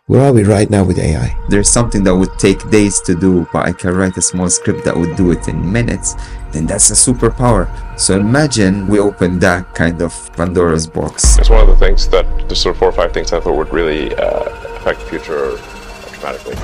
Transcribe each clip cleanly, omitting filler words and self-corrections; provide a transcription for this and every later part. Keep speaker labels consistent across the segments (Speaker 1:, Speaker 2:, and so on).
Speaker 1: Where are we right now with AI?
Speaker 2: There's something that would take days to do, but I can write a small script that would do it in minutes. Then that's a superpower. So imagine we open that kind of Pandora's box.
Speaker 3: It's one of the things that, the sort of 4 or 5 things I thought would really affect the future dramatically.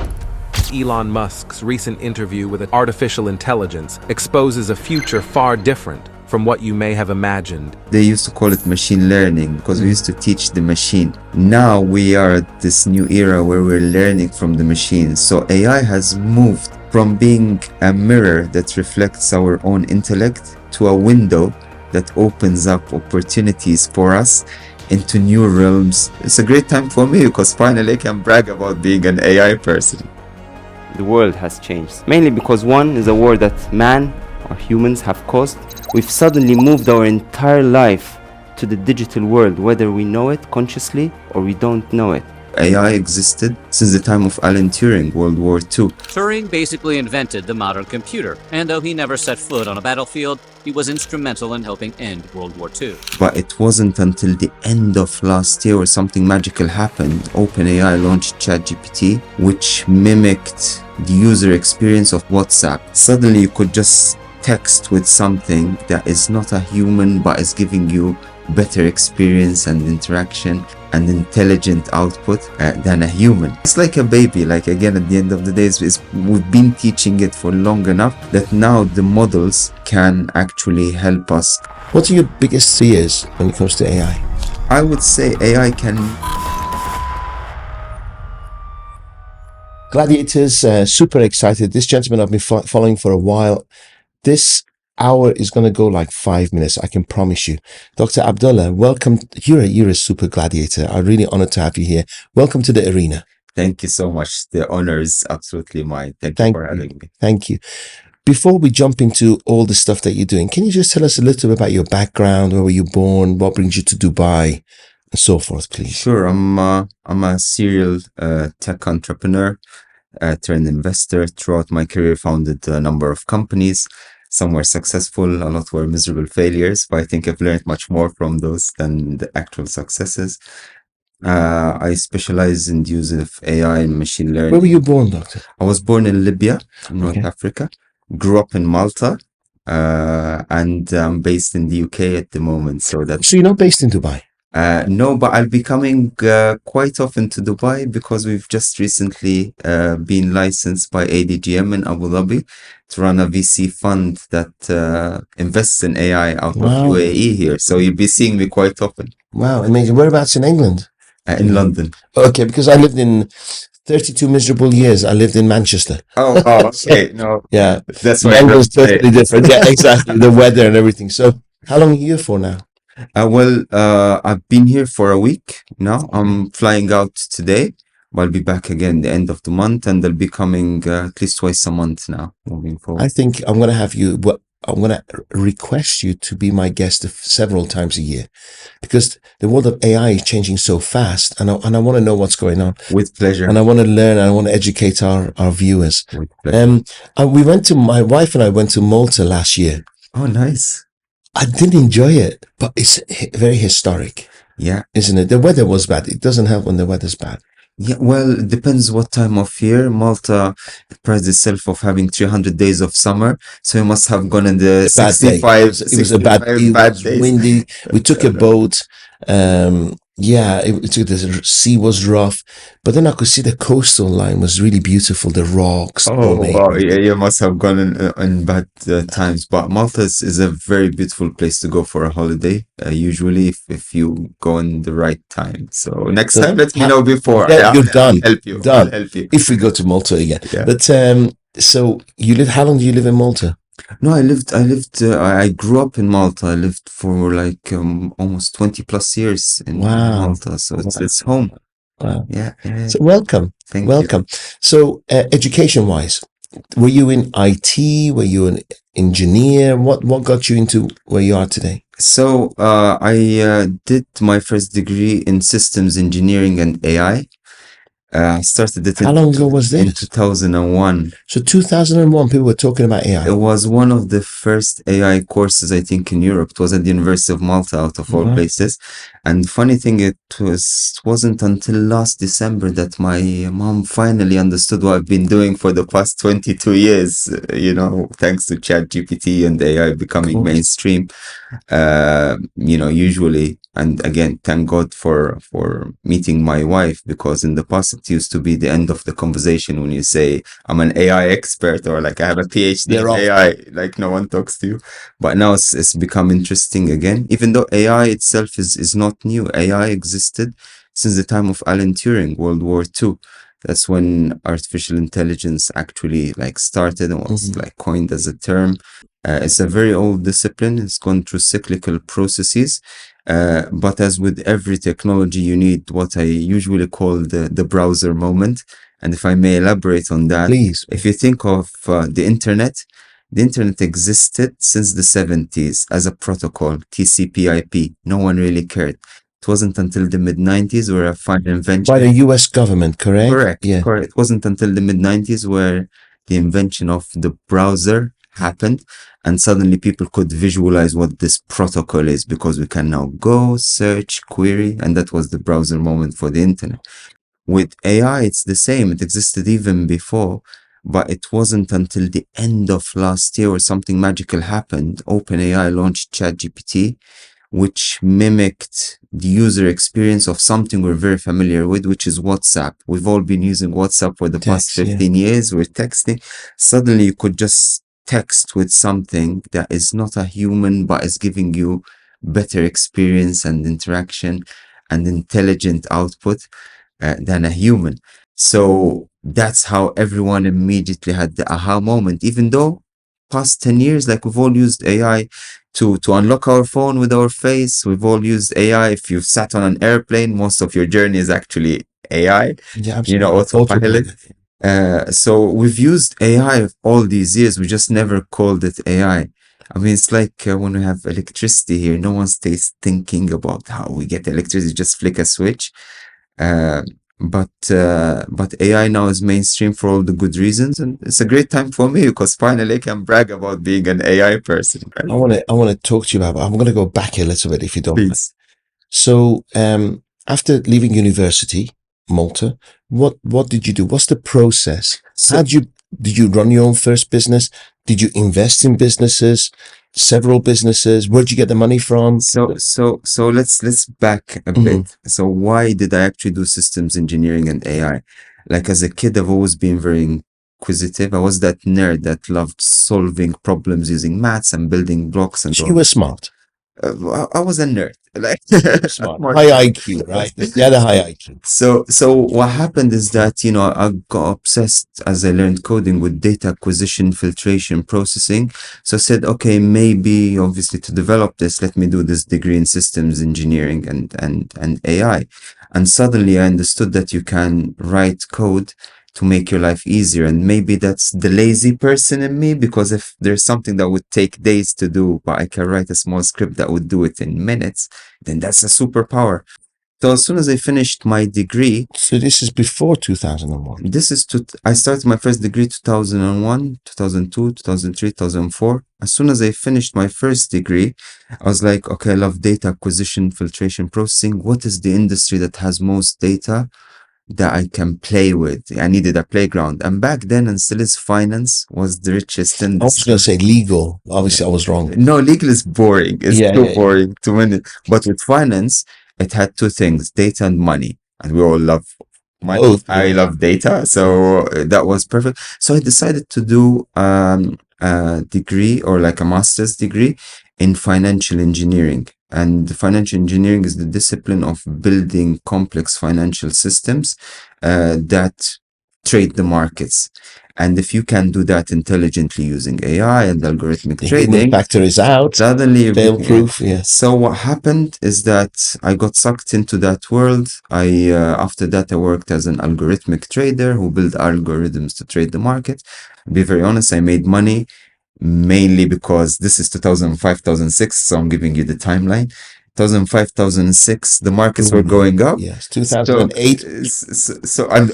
Speaker 4: Elon Musk's recent interview with artificial intelligence exposes a future far different from what you may have imagined.
Speaker 2: They used to call it machine learning because we used to teach the machine. Now we are at this new era where we're learning from the machine. So AI has moved from being a mirror that reflects our own intellect to a window that opens up opportunities for us into new realms. It's a great time for me because finally I can brag about being an AI person.
Speaker 5: The world has changed, mainly because one is a war that man or humans have caused. We've suddenly moved our entire life to the digital world, whether we know it consciously or we don't know it.
Speaker 2: AI existed since the time of Alan Turing, World War II.
Speaker 6: Turing basically invented the modern computer, and though he never set foot on a battlefield, he was instrumental in helping end World War II.
Speaker 2: But it wasn't until the end of last year where something magical happened. OpenAI launched ChatGPT, which mimicked the user experience of WhatsApp. Suddenly you could just text with something that is not a human but is giving you better experience and interaction and intelligent output than a human. It's like a baby. Like, again, at the end of the day, we've been teaching it for long enough that now the models can actually help us.
Speaker 1: What are your biggest fears when it comes to AI?
Speaker 2: I would say AI can...
Speaker 1: Gladiators, super excited. This gentleman I've been following for a while. This hour is going to go like 5 minutes, I can promise you. Dr. Abdalla, welcome. You're a super gladiator. I'm really honored to have you here. Welcome to the arena.
Speaker 2: Thank you so much. The honor is absolutely mine. Thank you for having me.
Speaker 1: Thank you. Before we jump into all the stuff that you're doing, can you just tell us a little bit about your background? Where were you born? What brings you to Dubai? And so forth, please.
Speaker 2: Sure. I'm a serial tech entrepreneur, turned investor. Throughout my career, founded a number of companies. Some were successful, a lot were miserable failures, but I think I've learned much more from those than the actual successes. I specialize in the use of AI and machine learning.
Speaker 1: Where were you born, Doctor?
Speaker 2: I was born in Libya, North Africa, grew up in Malta, and I'm based in the UK at the moment. So
Speaker 1: you're not based in Dubai?
Speaker 2: No, but I'll be coming quite often to Dubai because we've just recently been licensed by ADGM in Abu Dhabi to run a VC fund that invests in AI out of UAE here. So you'll be seeing me quite often.
Speaker 1: Wow, amazing. Whereabouts in England?
Speaker 2: In London.
Speaker 1: Okay, because I lived in 32 miserable years. I lived in Manchester.
Speaker 2: Oh, okay. No.
Speaker 1: Yeah.
Speaker 2: That's why
Speaker 1: London's totally different. Yeah, exactly. The weather and everything. So how long are you here for now?
Speaker 2: I've been here for a week now. I'm flying out today, but I'll be back again the end of the month, and I'll be coming at least twice a month now, moving forward.
Speaker 1: I think I'm going to have you, I'm going to request you to be my guest several times a year, because the world of AI is changing so fast, and I want to know what's going on.
Speaker 2: With pleasure.
Speaker 1: And I want to learn, and I want to educate our viewers.
Speaker 2: With pleasure.
Speaker 1: My wife and I went to Malta last year.
Speaker 2: Oh, nice.
Speaker 1: I did enjoy it, but it's very historic.
Speaker 2: Yeah.
Speaker 1: Isn't it? The weather was bad. It doesn't help when the weather's bad.
Speaker 2: Yeah, well, it depends what time of year. Malta prides itself of having 300 days of summer, so you must have gone in the 65.
Speaker 1: It was a bad day. It was windy. We took a boat. The sea was rough, but then I could see the coastal line was really beautiful. The rocks.
Speaker 2: Oh, wow. Yeah, you must have gone in bad times. But Malta is a very beautiful place to go for a holiday. Usually, if you go in the right time. So next time, let me know before.
Speaker 1: Yeah, you're done.
Speaker 2: I'll help you.
Speaker 1: Done.
Speaker 2: I'll help you.
Speaker 1: If we go to Malta again.
Speaker 2: Yeah.
Speaker 1: But so you live. How long do you live in Malta?
Speaker 2: No, I grew up in Malta. I lived for like almost 20 plus years in Malta. So it's home.
Speaker 1: Wow.
Speaker 2: Yeah.
Speaker 1: So welcome.
Speaker 2: Thank
Speaker 1: you. So education wise, were you in IT? Were you an engineer? What got you into where you are today?
Speaker 2: So I did my first degree in systems engineering and AI. I started it
Speaker 1: How long ago was
Speaker 2: in
Speaker 1: this?
Speaker 2: 2001.
Speaker 1: So 2001, people were talking about AI.
Speaker 2: It was one of the first AI courses, I think, in Europe. It was at the University of Malta, out of all
Speaker 1: Wow.
Speaker 2: places. And funny thing, it wasn't until last December that my mom finally understood what I've been doing for the past 22 years, thanks to ChatGPT and AI becoming mainstream. Usually, and again, thank God for meeting my wife, because in the past it used to be the end of the conversation when you say I'm an AI expert, or like I have a PhD in AI, like no one talks to you. But now it's become interesting again, even though AI itself is not new. AI existed since the time of Alan Turing, World War II. That's when artificial intelligence actually like started and was like coined as a term. It's a very old discipline. It's gone through cyclical processes. But as with every technology, you need what I usually call the browser moment. And if I may elaborate on that,
Speaker 1: Please.
Speaker 2: if you think of the internet existed since the 70s as a protocol, TCP/IP. No one really cared. It wasn't until the mid-90s where a fine invention...
Speaker 1: By the US government, correct?
Speaker 2: Correct,
Speaker 1: Yeah.
Speaker 2: correct. It wasn't until the mid-90s where the invention of the browser happened, and suddenly people could visualize what this protocol is, because we can now go, search, query, and that was the browser moment for the internet. With AI, it's the same. It existed even before, but it wasn't until the end of last year where something magical happened. OpenAI launched ChatGPT, which mimicked the user experience of something we're very familiar with, which is WhatsApp. We've all been using WhatsApp for the past 15 years. We're texting. Suddenly, you could just text with something that is not a human, but is giving you better experience and interaction and intelligent output than a human. So that's how everyone immediately had the aha moment, even though past 10 years, like we've all used AI to unlock our phone with our face. We've all used AI. If you've sat on an airplane, most of your journey is actually AI,
Speaker 1: Yeah, absolutely.
Speaker 2: autopilot. So we've used AI all these years. We just never called it AI. I mean, it's like when we have electricity here, no one stays thinking about how we get electricity, just flick a switch. But AI now is mainstream for all the good reasons, and it's a great time for me because finally I can brag about being an AI person. Right?
Speaker 1: I want to talk to you about. I'm going to go back a little bit if you don't mind.
Speaker 2: Please.
Speaker 1: So, after leaving university, Malta, what did you do? What's the process?
Speaker 2: So,
Speaker 1: did you run your own first business? Did you invest in businesses? Several businesses? Where'd you get the money from?
Speaker 2: So let's back a bit. So why did I actually do systems engineering and AI? Like as a kid, I've always been very inquisitive. I was that nerd that loved solving problems using maths and building blocks and
Speaker 1: So
Speaker 2: all.
Speaker 1: you were smart.
Speaker 2: I was a nerd, like
Speaker 1: Smart. High IQ, right? Yeah, the high IQ.
Speaker 2: So what happened is that, I got obsessed as I learned coding with data acquisition, filtration, processing. So I said, okay, maybe obviously to develop this, let me do this degree in systems engineering and AI. And suddenly I understood that you can write code to make your life easier. And maybe that's the lazy person in me, because if there's something that would take days to do, but I can write a small script that would do it in minutes, then that's a superpower. So as soon as I finished my degree...
Speaker 1: So this is before 2001.
Speaker 2: I started my first degree 2001, 2002, 2003, 2004. As soon as I finished my first degree, I was like, okay, I love data acquisition, filtration, processing. What is the industry that has most data that I can play with? I needed a playground. And back then, and still is, finance was the richest industry.
Speaker 1: I was going to say legal. Obviously, I was wrong.
Speaker 2: No, legal is boring. It's too boring, too many. But with finance, it had two things, data and money. And we all love money.
Speaker 1: Both,
Speaker 2: I love data. So that was perfect. So I decided to do a degree, or like a master's degree, in financial engineering. And financial engineering is the discipline of building complex financial systems that trade the markets. And if you can do that intelligently using AI and algorithmic trading,
Speaker 1: human factor is out.
Speaker 2: Suddenly,
Speaker 1: fail-proof. Yes.
Speaker 2: So what happened is that I got sucked into that world. After that, I worked as an algorithmic trader who built algorithms to trade the market. To be very honest, I made money mainly because this is 2005, 2006. So I'm giving you the timeline. 2005, 2006, the markets were going up.
Speaker 1: Yes, 2008.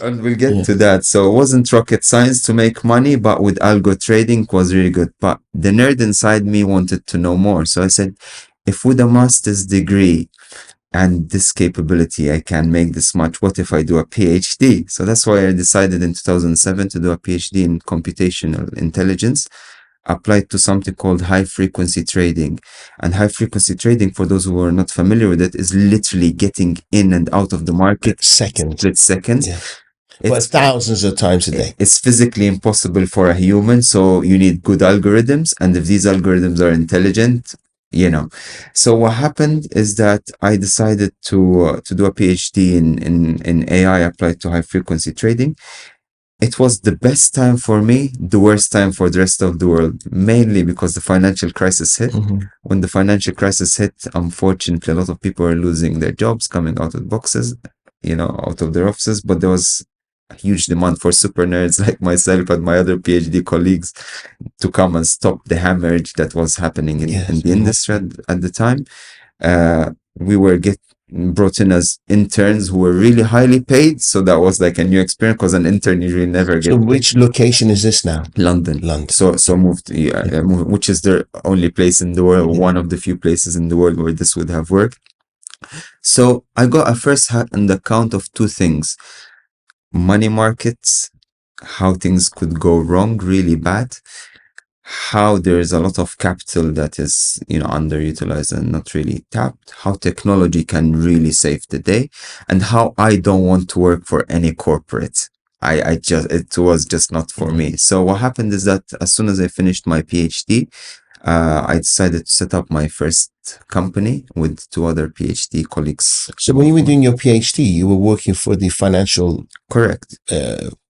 Speaker 2: And we'll get to that. So it wasn't rocket science to make money, but with algo trading it was really good. But the nerd inside me wanted to know more. So I said, if with a master's degree and this capability, I can make this much, what if I do a PhD? So that's why I decided in 2007 to do a PhD in computational intelligence, applied to something called high frequency trading. And high frequency trading, for those who are not familiar with it, is literally getting in and out of the market split seconds.
Speaker 1: Yeah. But thousands of times a day.
Speaker 2: It's physically impossible for a human, so you need good algorithms, and if these algorithms are intelligent, you know. So what happened is that I decided to do a PhD in AI applied to high frequency trading. It was the best time for me, the worst time for the rest of the world, mainly because the financial crisis hit. When the financial crisis hit, unfortunately, a lot of people are losing their jobs, coming out of boxes, out of their offices, but there was a huge demand for super nerds like myself and my other PhD colleagues to come and stop the hemorrhage that was happening in the industry at the time. We were brought in as interns who were really highly paid, so that was like a new experience because an intern usually never gets.
Speaker 1: So which location is this now?
Speaker 2: London. So moved, which is the only place in the world, one of the few places in the world where this would have worked. So I got a first hand account of two things: money markets, how things could go wrong really bad, how there is a lot of capital that is underutilized and not really tapped, how technology can really save the day, and how I don't want to work for any corporate. It was just not for me. So what happened is that as soon as I finished my PhD, I decided to set up my first company with two other PhD colleagues.
Speaker 1: So when you were doing your PhD, you were working for the financial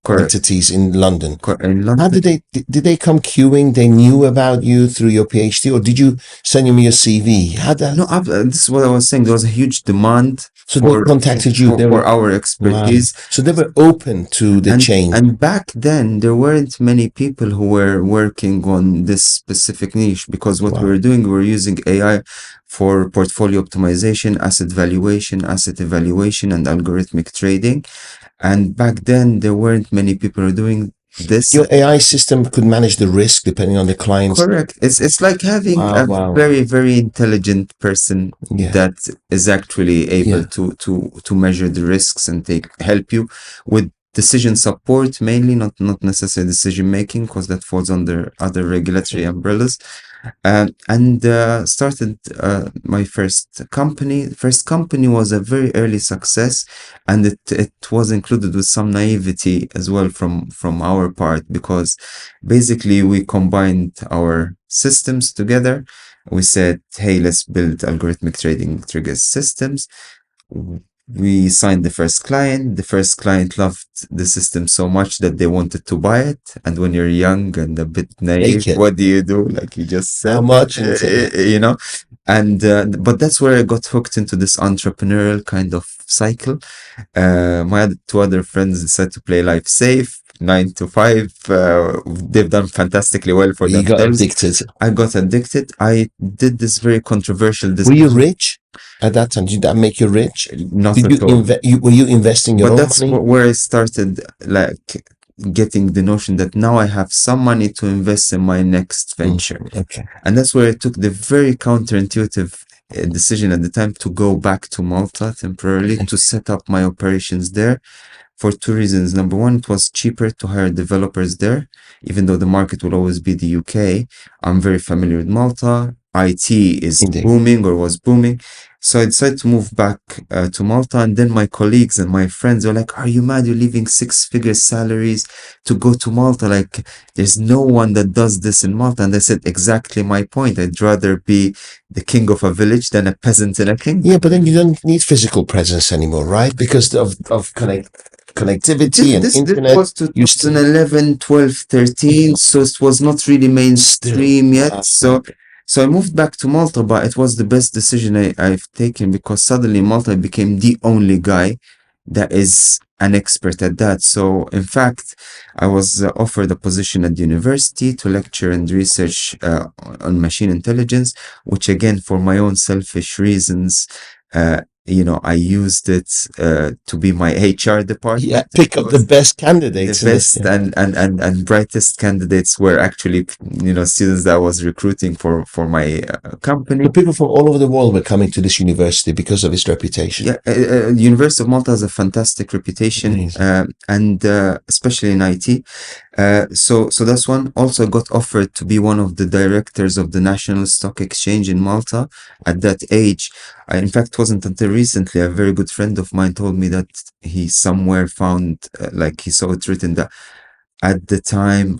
Speaker 1: entities in London. How did they come queuing? They knew about you through your PhD, or did you send them your CV?
Speaker 2: This is what I was saying. There was a huge demand.
Speaker 1: So they contacted you
Speaker 2: for our expertise.
Speaker 1: Wow. So they were open to the change.
Speaker 2: And back then, there weren't many people who were working on this specific niche, because what we were doing, we were using AI for portfolio optimization, asset valuation, asset evaluation, and algorithmic trading. And back then, there weren't many people who were doing this.
Speaker 1: Your AI system could manage the risk depending on the client's.
Speaker 2: Correct. It's like having very, very intelligent person that is actually able to measure the risks and help you with decision support, mainly, not necessarily decision making, because that falls under other regulatory umbrellas. And started my first company. The first company was a very early success, and it was included with some naivety as well from our part, because basically we combined our systems together. We said, hey, let's build algorithmic trading triggers systems. We signed the first client. The first client loved the system so much that they wanted to buy it. And when you're young and a bit naive, what do you do? Like you just said,
Speaker 1: how much?
Speaker 2: And but that's where I got hooked into this entrepreneurial kind of cycle. My two other friends decided to play life safe, 9 to 5. They've done fantastically well for themselves.
Speaker 1: You got addicted.
Speaker 2: I got addicted. I did this very controversial decision.
Speaker 1: Were you rich at that time? Did that make you rich?
Speaker 2: Not at all.
Speaker 1: Were you investing your own money? But that's
Speaker 2: where I started getting the notion that now I have some money to invest in my next venture.
Speaker 1: Okay.
Speaker 2: And that's where I took the very counterintuitive decision at the time to go back to Malta temporarily to set up my operations there, for two reasons. Number one, it was cheaper to hire developers there, even though the market will always be the UK. I'm very familiar with Malta. IT is booming, or was booming. So I decided to move back to Malta. And then my colleagues and my friends were like, are you mad? You're leaving 6-figure salaries to go to Malta. Like, there's no one that does this in Malta. And I said, exactly my point. I'd rather be the king of a village than a peasant in a kingdom.
Speaker 1: Yeah, but then you don't need physical presence anymore, right? Because of connectivity and internet.
Speaker 2: This was 2011, 12, 13. So it was not really mainstream yet. So I moved back to Malta, but it was the best decision I've taken, because suddenly Malta became the only guy that is an expert at that. So in fact, I was offered a position at the university to lecture and research on machine intelligence, which again, for my own selfish reasons, I used it to be my HR department.
Speaker 1: Yeah, pick up the best candidates.
Speaker 2: The best and brightest candidates were actually, students that I was recruiting for my company.
Speaker 1: So people from all over the world were coming to this university because of its reputation.
Speaker 2: Yeah, the University of Malta has a fantastic reputation, and especially in IT. So that's one. Also got offered to be one of the directors of the National Stock Exchange in Malta at that age. In fact, wasn't until recently a very good friend of mine told me that he somewhere found, he saw it written that at the time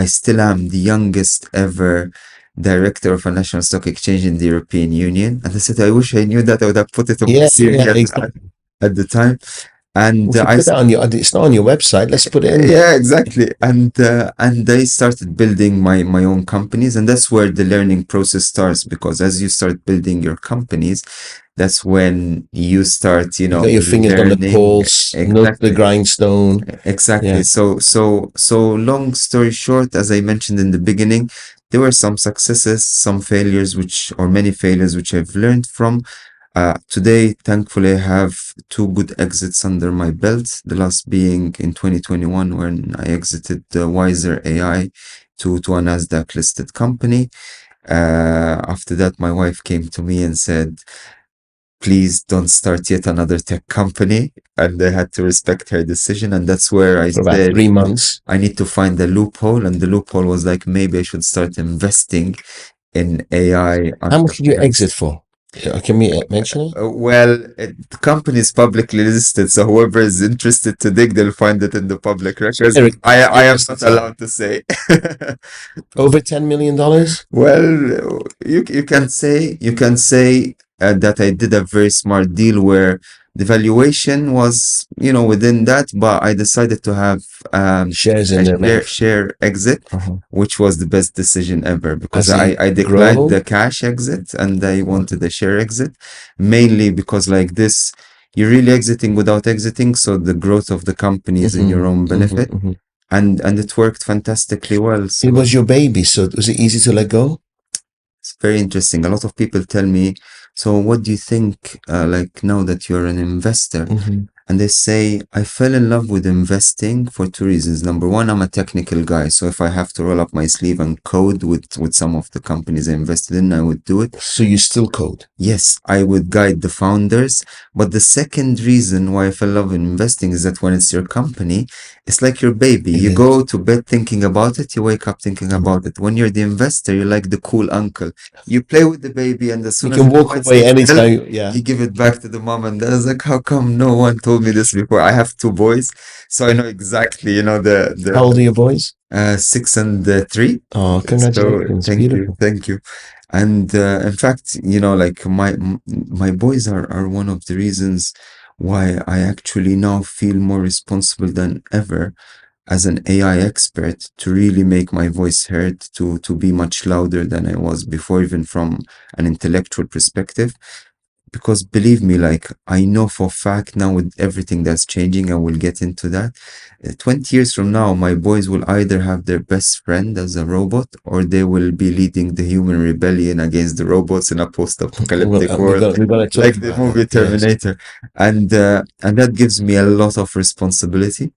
Speaker 2: I still am the youngest ever director of a national stock exchange in the European Union. And I said, I wish I knew that. I would have put it on my CV
Speaker 1: exactly.
Speaker 2: at the time. And
Speaker 1: put that on it's not on your website. Let's put it in.
Speaker 2: Yeah, exactly. And I started building my own companies, and that's where the learning process starts, because as you start building your companies, that's when you start,
Speaker 1: you got your fingers on the pulse, not the grindstone.
Speaker 2: Exactly. Yeah. So long story short, as I mentioned in the beginning, there were some successes, some failures, many failures, which I've learned from. Today, thankfully, I have 2 good exits under my belt. The last being in 2021, when I exited Wiser AI to a Nasdaq listed company. After that, my wife came to me and said, please don't start yet another tech company. And I had to respect her decision. And that's where I said,
Speaker 1: about 3 months,
Speaker 2: I need to find a loophole. And the loophole was maybe I should start investing in AI.
Speaker 1: How much did you exit for? Can we mention it?
Speaker 2: The company is publicly listed, so whoever is interested to dig, they'll find it in the public records. I am not allowed to say.
Speaker 1: Over $10 million?
Speaker 2: Well, you can say that I did a very smart deal where the valuation was, within that, but I decided to have
Speaker 1: shares in
Speaker 2: share exit, which was the best decision ever, because I declined the cash exit and I wanted a share exit, mainly because like this, you're really exiting without exiting, so the growth of the company is in your own benefit, and it worked fantastically well. So
Speaker 1: it was your baby, so was it easy to let go?
Speaker 2: It's very interesting. A lot of people tell me, so what do you think, now that you're an investor? And they say, I fell in love with investing for 2 reasons. Number one, I'm a technical guy. So if I have to roll up my sleeve and code with some of the companies I invested in, I would do it.
Speaker 1: So you still code?
Speaker 2: Yes, I would guide the founders. But the second reason why I fell in love with investing is that when it's your company, it's like your baby. You go to bed thinking about it, you wake up thinking about it. When you're the investor, you're like the cool uncle. You play with the baby, and as soon as
Speaker 1: you can walk away anytime.
Speaker 2: You give it back to the mom, and I was like, how come no one told me this before? I have 2 boys, so I know exactly, the
Speaker 1: How old are your boys?
Speaker 2: 6 and 3.
Speaker 1: Oh, congratulations.
Speaker 2: So, thank you. And in fact, my boys are one of the reasons why I actually now feel more responsible than ever as an AI expert to really make my voice heard, to be much louder than I was before, even from an intellectual perspective. Because believe me, I know for a fact now, with everything that's changing, and we'll get into that, 20 years from now, my boys will either have their best friend as a robot, or they will be leading the human rebellion against the robots in a post-apocalyptic world, like the movie Terminator. Yes. And that gives me a lot of responsibility.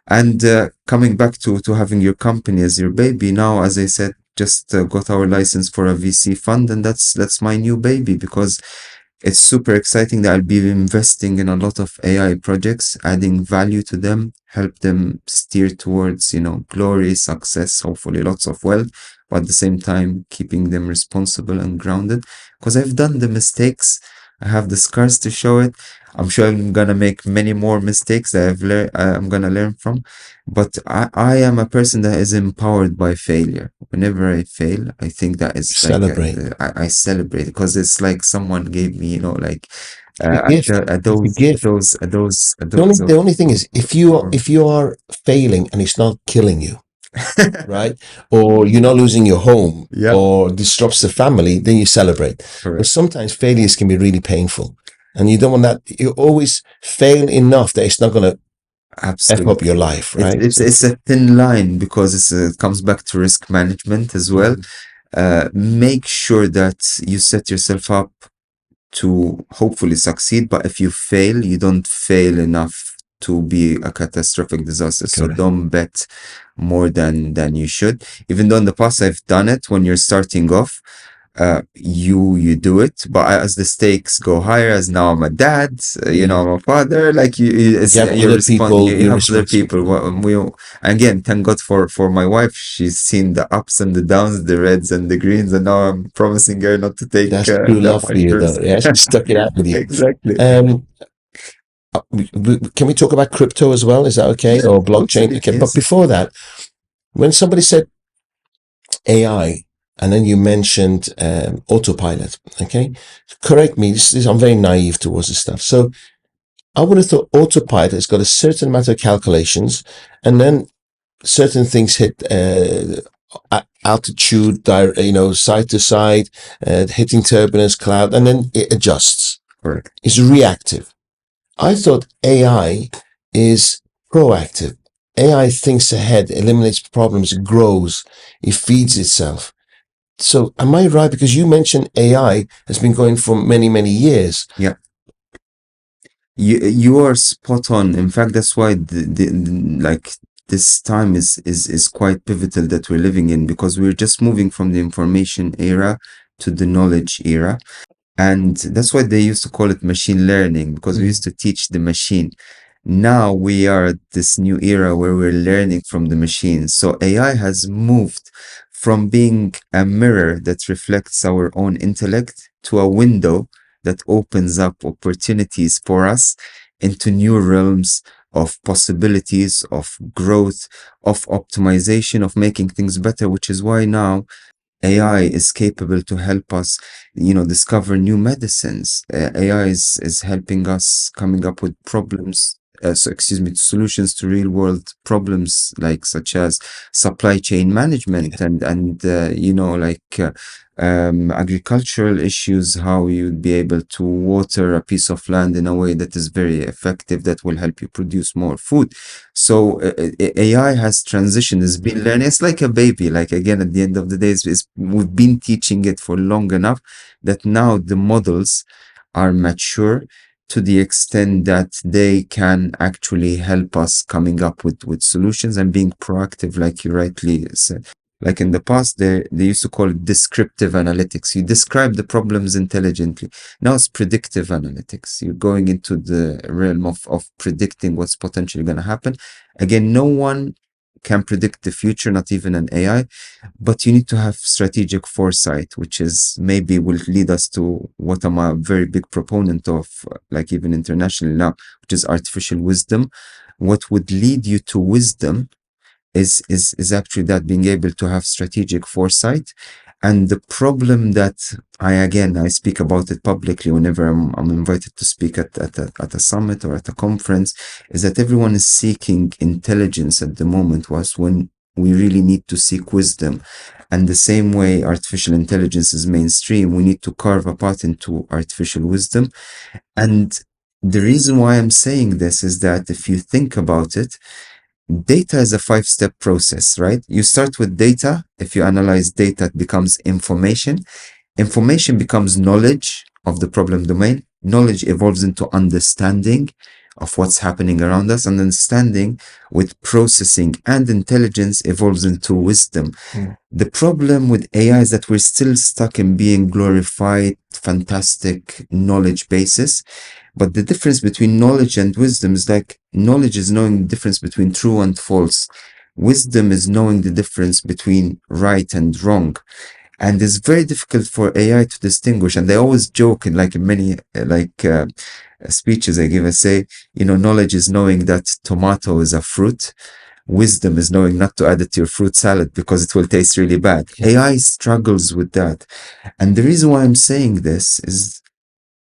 Speaker 2: And coming back to having your company as your baby, now, as I said, just got our license for a VC fund, and that's my new baby, because it's super exciting that I'll be investing in a lot of AI projects, adding value to them, help them steer towards, glory, success, hopefully lots of wealth, but at the same time, keeping them responsible and grounded. Because I've done the mistakes, I have the scars to show it. I'm sure I'm gonna make many more mistakes that I'm gonna learn from, but I am a person that is empowered by failure. Whenever I fail, I think that is
Speaker 1: celebrate.
Speaker 2: I celebrate, because it's like someone gave me,
Speaker 1: The only thing is, if you are failing and it's not killing you, right, or you're not losing your home, or disrupts the family, then you celebrate.
Speaker 2: Correct.
Speaker 1: But sometimes failures can be really painful, and you don't want that. You always fail enough that it's not going to F up
Speaker 2: Absolutely.
Speaker 1: your life,
Speaker 2: It's
Speaker 1: right?
Speaker 2: it's
Speaker 1: So,
Speaker 2: it's a thin line because it comes back to risk management as well. Make sure that you set yourself up to hopefully succeed, but if you fail, you don't fail enough to be a catastrophic disaster. So
Speaker 1: correct.
Speaker 2: don't bet more than you should. Even though in the past I've done it when you're starting off, you do it, but as the stakes go higher, as now I'm a dad, I'm a father, like
Speaker 1: You have
Speaker 2: you
Speaker 1: other
Speaker 2: respond,
Speaker 1: people
Speaker 2: you
Speaker 1: you're
Speaker 2: have other
Speaker 1: responsible
Speaker 2: people.
Speaker 1: for.
Speaker 2: Again, thank God for my wife. She's seen the ups and the downs, the reds and the greens, and now I'm promising her not to take
Speaker 1: That's true
Speaker 2: that
Speaker 1: love for
Speaker 2: much
Speaker 1: you, though.
Speaker 2: risk.
Speaker 1: Yeah, she stuck it out with you.
Speaker 2: Exactly.
Speaker 1: Um, can we talk about crypto as well? Is that okay?
Speaker 2: Yeah,
Speaker 1: Or blockchain?
Speaker 2: totally.
Speaker 1: Okay, but
Speaker 2: Yes.
Speaker 1: before that, when somebody said AI, and then you mentioned autopilot, okay? Correct me. I'm very naive towards this stuff. So I would have thought autopilot has got a certain amount of calculations, and then certain things hit altitude, side to side, hitting turbulence, cloud, and then it adjusts.
Speaker 2: Correct.
Speaker 1: It's reactive. I thought AI is proactive. AI thinks ahead, eliminates problems, grows, it feeds itself. So am I right? Because you mentioned AI has been going for many, many years.
Speaker 2: Yeah. You are spot on. In fact, that's why like this time is quite pivotal that we're living in, because we're just moving from the information era to the knowledge era. And that's why they used to call it machine learning, because we used to teach the machine. Now we are at this new era where we're learning from the machine. So AI has moved from being a mirror that reflects our own intellect to a window that opens up opportunities for us into new realms of possibilities, of growth, of optimization, of making things better, which is why now AI is capable to help us, discover new medicines. AI is helping us coming up with solutions to real world problems, like such as supply chain management and agricultural issues, how you'd be able to water a piece of land in a way that is very effective, that will help you produce more food. So AI has transitioned, it's been learning. It's like a baby. Like, again, at the end of the day, we've been teaching it for long enough that now the models are mature to the extent that they can actually help us coming up with solutions and being proactive, like you rightly said. Like in the past, they used to call it descriptive analytics. You describe the problems intelligently. Now it's predictive analytics. You're going into the realm of predicting what's potentially going to happen. Again, no one can predict the future, not even an AI, but you need to have strategic foresight, which is maybe will lead us to what I'm a very big proponent of, like even internationally now, which is artificial wisdom. What would lead you to wisdom is actually that, being able to have strategic foresight. And the problem that I speak about it publicly whenever I'm invited to speak at a summit or at a conference, is that everyone is seeking intelligence at the moment, whilst when we really need to seek wisdom. And the same way artificial intelligence is mainstream, we need to carve a path into artificial wisdom. And the reason why I'm saying this is that if you think about it, data is a 5-step process, right? You start with data. If you analyze data, it becomes information. Information becomes knowledge of the problem domain. Knowledge evolves into understanding of what's happening around us, and understanding with processing and intelligence evolves into wisdom. The problem with AI is that we're still stuck in being glorified, fantastic knowledge bases. But the difference between knowledge and wisdom is, like, knowledge is knowing the difference between true and false. Wisdom is knowing the difference between right and wrong. And it's very difficult for AI to distinguish. And they always joke in many speeches I give, I say, knowledge is knowing that tomato is a fruit. Wisdom is knowing not to add it to your fruit salad because it will taste really bad. AI struggles with that. And the reason why I'm saying this is,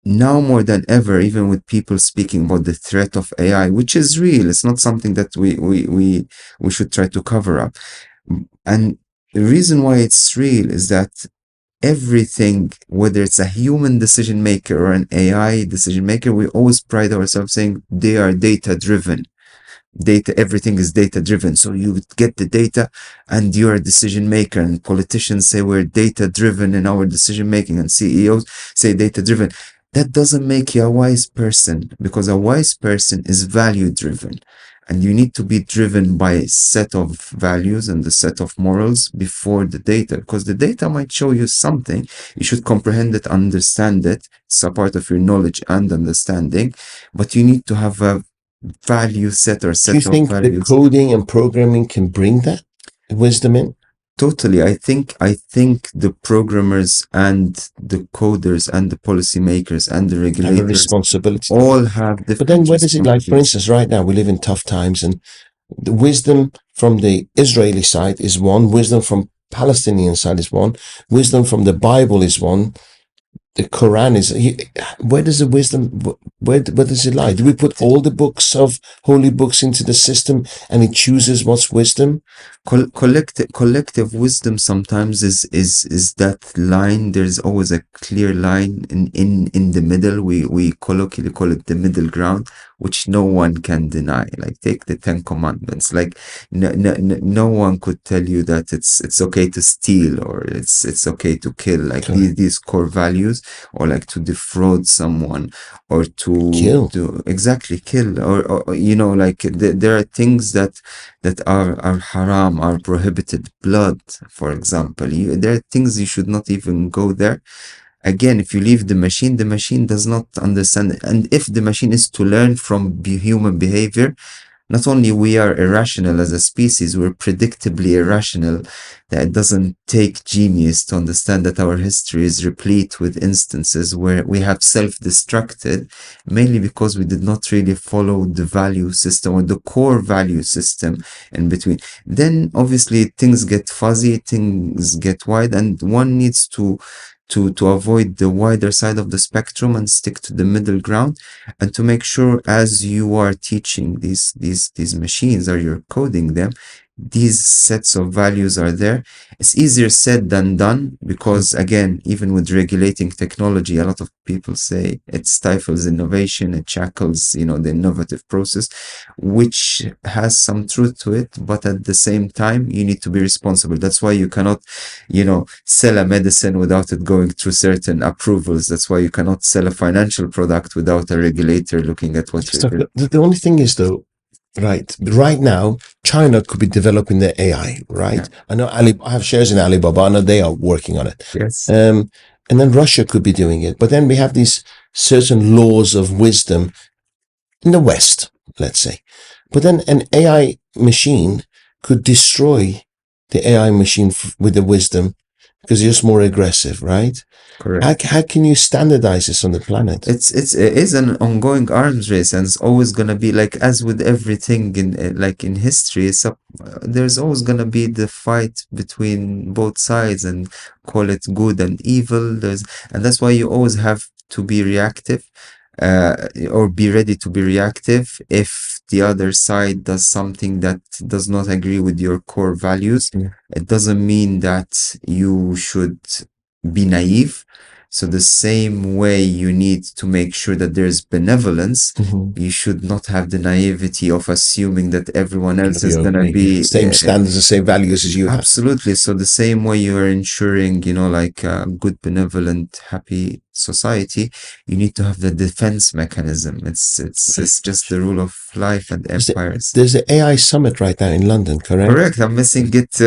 Speaker 2: now more than ever, even with people speaking about the threat of AI, which is real, it's not something that we should try to cover up. And the reason why it's real is that everything, whether it's a human decision maker or an AI decision maker, we always pride ourselves saying they are data driven. data, everything is data driven. So you get the data and you're a decision maker, and politicians say we're data driven in our decision making, and CEOs say data driven. That doesn't make you a wise person, because a wise person is value driven. And you need to be driven by a set of values and the set of morals before the data, because the data might show you something. You should comprehend it, understand it. It's a part of your knowledge and understanding, but you need to have a value set or
Speaker 1: Do
Speaker 2: set
Speaker 1: you
Speaker 2: of
Speaker 1: think the
Speaker 2: values.
Speaker 1: coding and programming can bring that wisdom in?
Speaker 2: Totally. I think the programmers and the coders and the policymakers and the
Speaker 1: Have a
Speaker 2: regulators
Speaker 1: responsibility.
Speaker 2: all have different.
Speaker 1: But then where does it, like, for instance, right now we live in tough times, and the wisdom from the Israeli side is one, wisdom from Palestinian side is one, wisdom from the Bible is one, the Quran is. Where does the wisdom? Where does it lie? Do we put all the books of holy books into the system, and it chooses what's wisdom?
Speaker 2: Collective wisdom sometimes is that line. There's always a clear line in the middle. We colloquially call it the middle ground, which no one can deny. Like, take the 10 Commandments. Like, no one could tell you that it's okay to steal, or it's okay to kill. Like, these core values, or like to defraud someone, or to
Speaker 1: Kill.
Speaker 2: Exactly, kill, or like there are things that are haram, are prohibited. Blood, for example. There are things you should not even go there. Again, if you leave the machine does not understand. And if the machine is to learn from human behavior, not only we are irrational as a species, we're predictably irrational. That it doesn't take genius to understand that our history is replete with instances where we have self-destructed, mainly because we did not really follow the value system, or the core value system in between. Then obviously things get fuzzy, things get wide, and one needs to avoid the wider side of the spectrum and stick to the middle ground, and to make sure, as you are teaching these machines, or you're coding them, these sets of values are there. It's easier said than done, because again, even with regulating technology, a lot of people say it stifles innovation, it shackles the innovative process, which has some truth to it. But at the same time, you need to be responsible. That's why you cannot sell a medicine without it going through certain approvals. That's why you cannot sell a financial product without a regulator looking at what you're doing.
Speaker 1: The only thing is, though, right now, China could be developing their AI, right?
Speaker 2: Yeah.
Speaker 1: I know I have shares in Alibaba. I know they are working on it.
Speaker 2: Yes.
Speaker 1: And then Russia could be doing it. But then we have these certain laws of wisdom in the West, let's say. But then an AI machine could destroy the AI machine with the wisdom, because you're just more aggressive, right?
Speaker 2: Correct.
Speaker 1: How can you standardize this on the planet?
Speaker 2: It is an ongoing arms race, and it's always gonna be, like, as with everything in history. There's always gonna be the fight between both sides, and call it good and evil. And that's why you always have to be reactive, or be ready to be reactive if the other side does something that does not agree with your core values. It doesn't mean that you should be naive. So the same way you need to make sure that there's benevolence, you should not have the naivety of assuming that everyone else is going to be
Speaker 1: same standards, the same values as you have.
Speaker 2: Absolutely. So the same way you are ensuring, like a good, benevolent, happy society, you need to have the defense mechanism. It's just the rule of life and empires.
Speaker 1: There's an AI summit right now in London, correct?
Speaker 2: Correct. I'm missing it.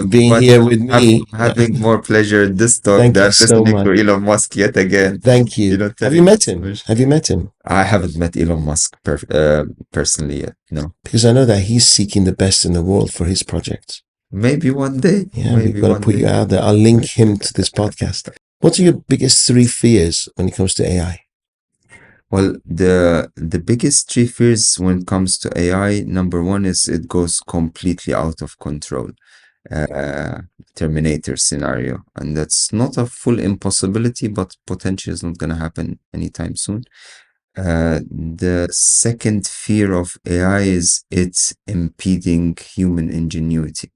Speaker 1: Being here with me,
Speaker 2: having more pleasure in this talk
Speaker 1: Thank
Speaker 2: than
Speaker 1: you so
Speaker 2: listening
Speaker 1: much.
Speaker 2: to Elon Musk yet again.
Speaker 1: Thank you. Have you met him? Have you met him?
Speaker 2: I haven't met Elon Musk personally yet. No.
Speaker 1: Because I know that he's seeking the best in the world for his projects.
Speaker 2: Maybe one day.
Speaker 1: Yeah, we've got to put you out there. I'll link him to this podcast. What are your biggest 3 fears when it comes to AI?
Speaker 2: Well, the biggest 3 fears when it comes to AI, number 1 is it goes completely out of control. Terminator scenario. And that's not a full impossibility, but potentially is not going to happen anytime soon. The second fear of AI is it's impeding human ingenuity.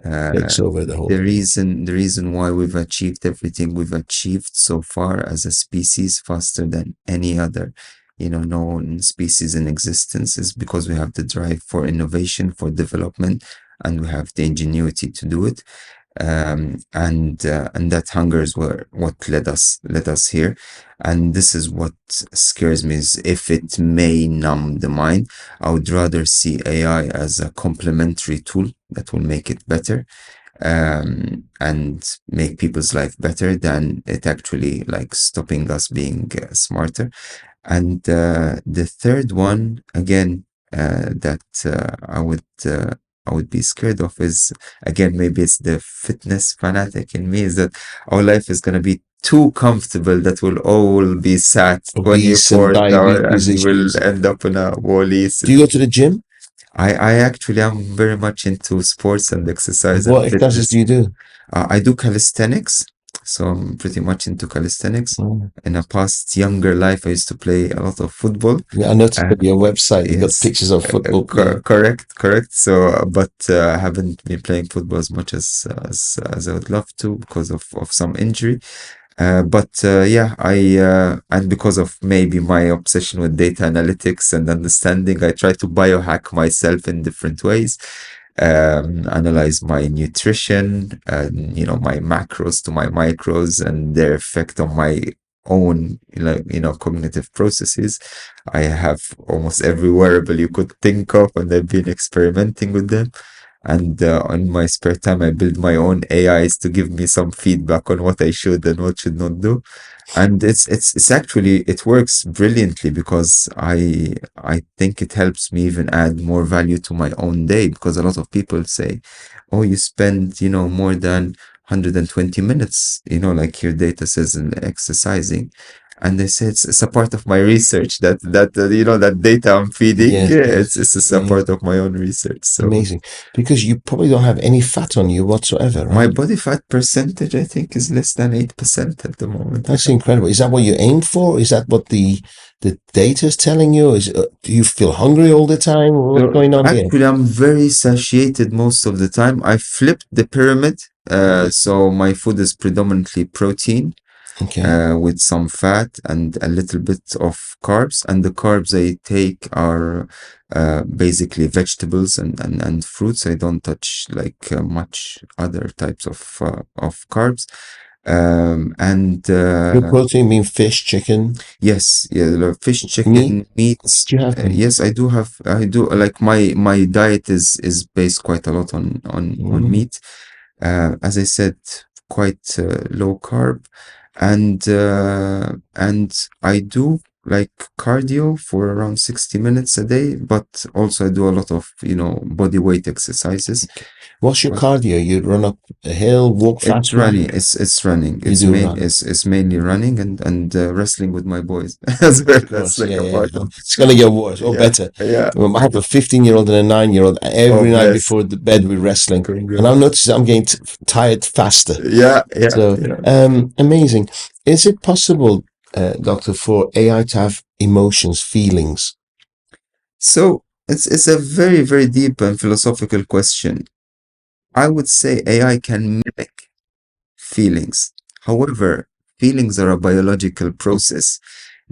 Speaker 1: Takes over the whole
Speaker 2: the reason why we've achieved everything we've achieved so far as a species faster than any other known species in existence is because we have the drive for innovation, for development, and we have the ingenuity to do it. And that hunger is what led us here. And this is what scares me, is if it may numb the mind. I would rather see AI as a complementary tool that will make it better, and make people's life better, than it actually like stopping us being smarter. And the third one, again, that I would be scared of is, again, maybe it's the fitness fanatic in me, is that our life is going to be too comfortable that we'll all be sat
Speaker 1: Obese and
Speaker 2: 24 hours
Speaker 1: diabetes
Speaker 2: and we'll
Speaker 1: issues.
Speaker 2: end up in a wall-e.
Speaker 1: Do you go to the gym?
Speaker 2: I actually am very much into sports and exercise
Speaker 1: What
Speaker 2: and
Speaker 1: exercises
Speaker 2: fitness.
Speaker 1: do you do?
Speaker 2: I do calisthenics, so I'm pretty much into calisthenics.
Speaker 1: Oh.
Speaker 2: In a past younger life, I used to play a lot of football.
Speaker 1: Yeah, I noticed on your website you got
Speaker 2: Yes,
Speaker 1: pictures of football.
Speaker 2: correct. So, but I haven't been playing football as much as I would love to, because of some injury. But yeah, and because of maybe my obsession with data analytics and understanding, I try to biohack myself in different ways. Analyze my nutrition, my macros to my micros and their effect on my own, cognitive processes. I have almost every wearable you could think of, and I've been experimenting with them. And on my spare time, I build my own AIs to give me some feedback on what I should and what should not do. And it's actually, it works brilliantly, because I think it helps me even add more value to my own day, because a lot of people say, oh, you spend, more than 120 minutes, like your data says, in exercising. And they say it's a part of my research, that that data I'm feeding.
Speaker 1: Yes,
Speaker 2: It's a part of my own research. So
Speaker 1: amazing, because you probably don't have any fat on you whatsoever, right?
Speaker 2: my body fat percentage, I think, is less than 8% at the moment.
Speaker 1: That's incredible. Is that what you aim for? Is that what the data is telling you? Do you feel hungry all the time? What's going on here?
Speaker 2: Actually, I'm very satiated most of the time. I flipped the pyramid. So my food is predominantly protein,
Speaker 1: Okay.
Speaker 2: with some fat and a little bit of carbs. And the carbs I take are basically vegetables and fruits. I don't touch like much other types of carbs. And
Speaker 1: Your protein being fish, chicken?
Speaker 2: yes, yeah, fish, chicken, meat.
Speaker 1: Do you have them?
Speaker 2: Yes, I do like my diet is based quite a lot on meat. As I said, quite low carb, and I do like cardio for around 60 minutes a day, but also I do a lot of body weight exercises.
Speaker 1: What's your cardio? You run up a hill, walk fast?
Speaker 2: It's running. It's running. It's mainly running and wrestling with my boys as well. That's like a part of.
Speaker 1: It's gonna get worse or better.
Speaker 2: Yeah.
Speaker 1: I have a 15-year-old and a 9-year-old. Every night before the bed we're wrestling, and I've noticed I'm getting tired faster.
Speaker 2: Yeah.
Speaker 1: So, amazing. Is it possible, Doctor, for AI to have emotions, feelings?
Speaker 2: So it's a very, very deep and philosophical question. I would say AI can mimic feelings. However, feelings are a biological process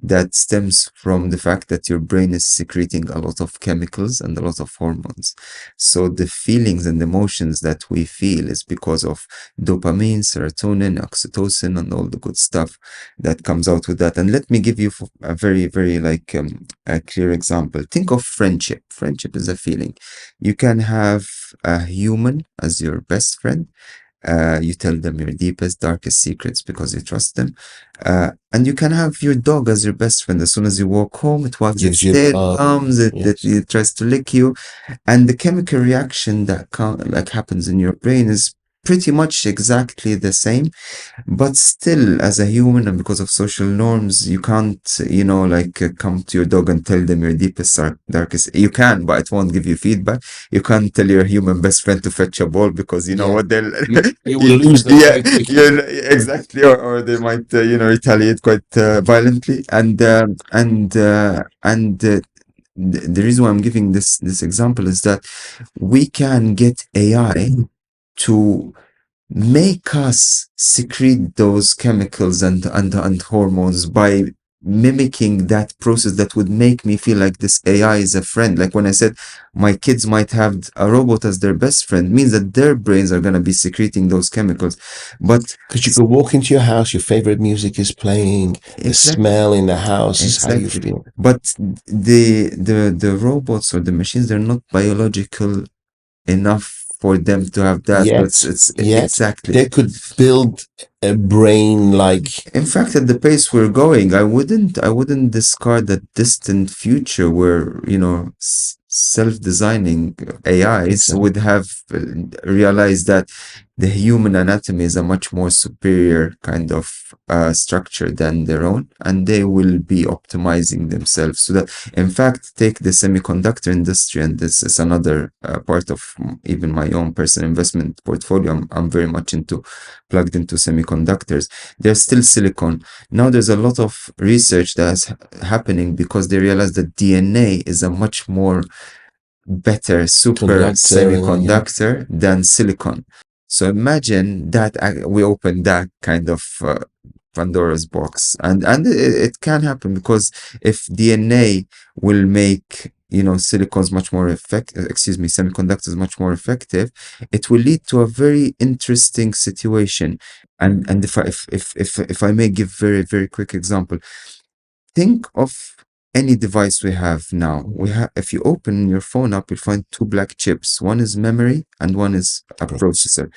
Speaker 2: that stems from the fact that your brain is secreting a lot of chemicals and a lot of hormones. So the feelings and emotions that we feel is because of dopamine, serotonin, oxytocin, and all the good stuff that comes out with that. And let me give you a very, very like a clear example. Think of friendship. Friendship is a feeling. You can have a human as your best friend. You tell them your deepest, darkest secrets because you trust them. And you can have your dog as your best friend. As soon as you walk home, it wags its tail, comes, it tries to lick you. And the chemical reaction that happens in your brain is pretty much exactly the same. But still, as a human, and because of social norms, you can't, come to your dog and tell them your deepest, darkest. You can, but it won't give you feedback. You can't tell your human best friend to fetch a ball because you know what they'll.
Speaker 1: You will lose them.
Speaker 2: Exactly, or they might, retaliate quite violently. And the reason why I'm giving this example is that we can get AI to make us secrete those chemicals and hormones by mimicking that process that would make me feel like this AI is a friend. Like when I said my kids might have a robot as their best friend, means that their brains are going to be secreting those chemicals. But
Speaker 1: because you could walk into your house, your favorite music is playing, the
Speaker 2: Exactly.
Speaker 1: smell in the house is how you
Speaker 2: Exactly.
Speaker 1: feel.
Speaker 2: But the robots or the machines, they're not biological enough for them to have that. So it's
Speaker 1: Yet
Speaker 2: exactly.
Speaker 1: they could build a brain like
Speaker 2: In fact, at the pace we're going, I wouldn't discard a distant future where, self-designing AIs
Speaker 1: so.
Speaker 2: would have realized that the human anatomy is a much more superior kind of structure than their own, and they will be optimizing themselves. So that, in fact, take the semiconductor industry, and this is another part of even my own personal investment portfolio. I'm very much plugged into semiconductors. There's still silicon. Now there's a lot of research that's happening because they realize that DNA is a much more better super semiconductor than silicon. So imagine that we open that kind of Pandora's box, and it can happen, because if DNA will make silicon's much more effective, semiconductors much more effective, it will lead to a very interesting situation. And if I may give very very quick example, think of any device we have now. If you open your phone up, you'll find two black chips. One is memory and one is a processor.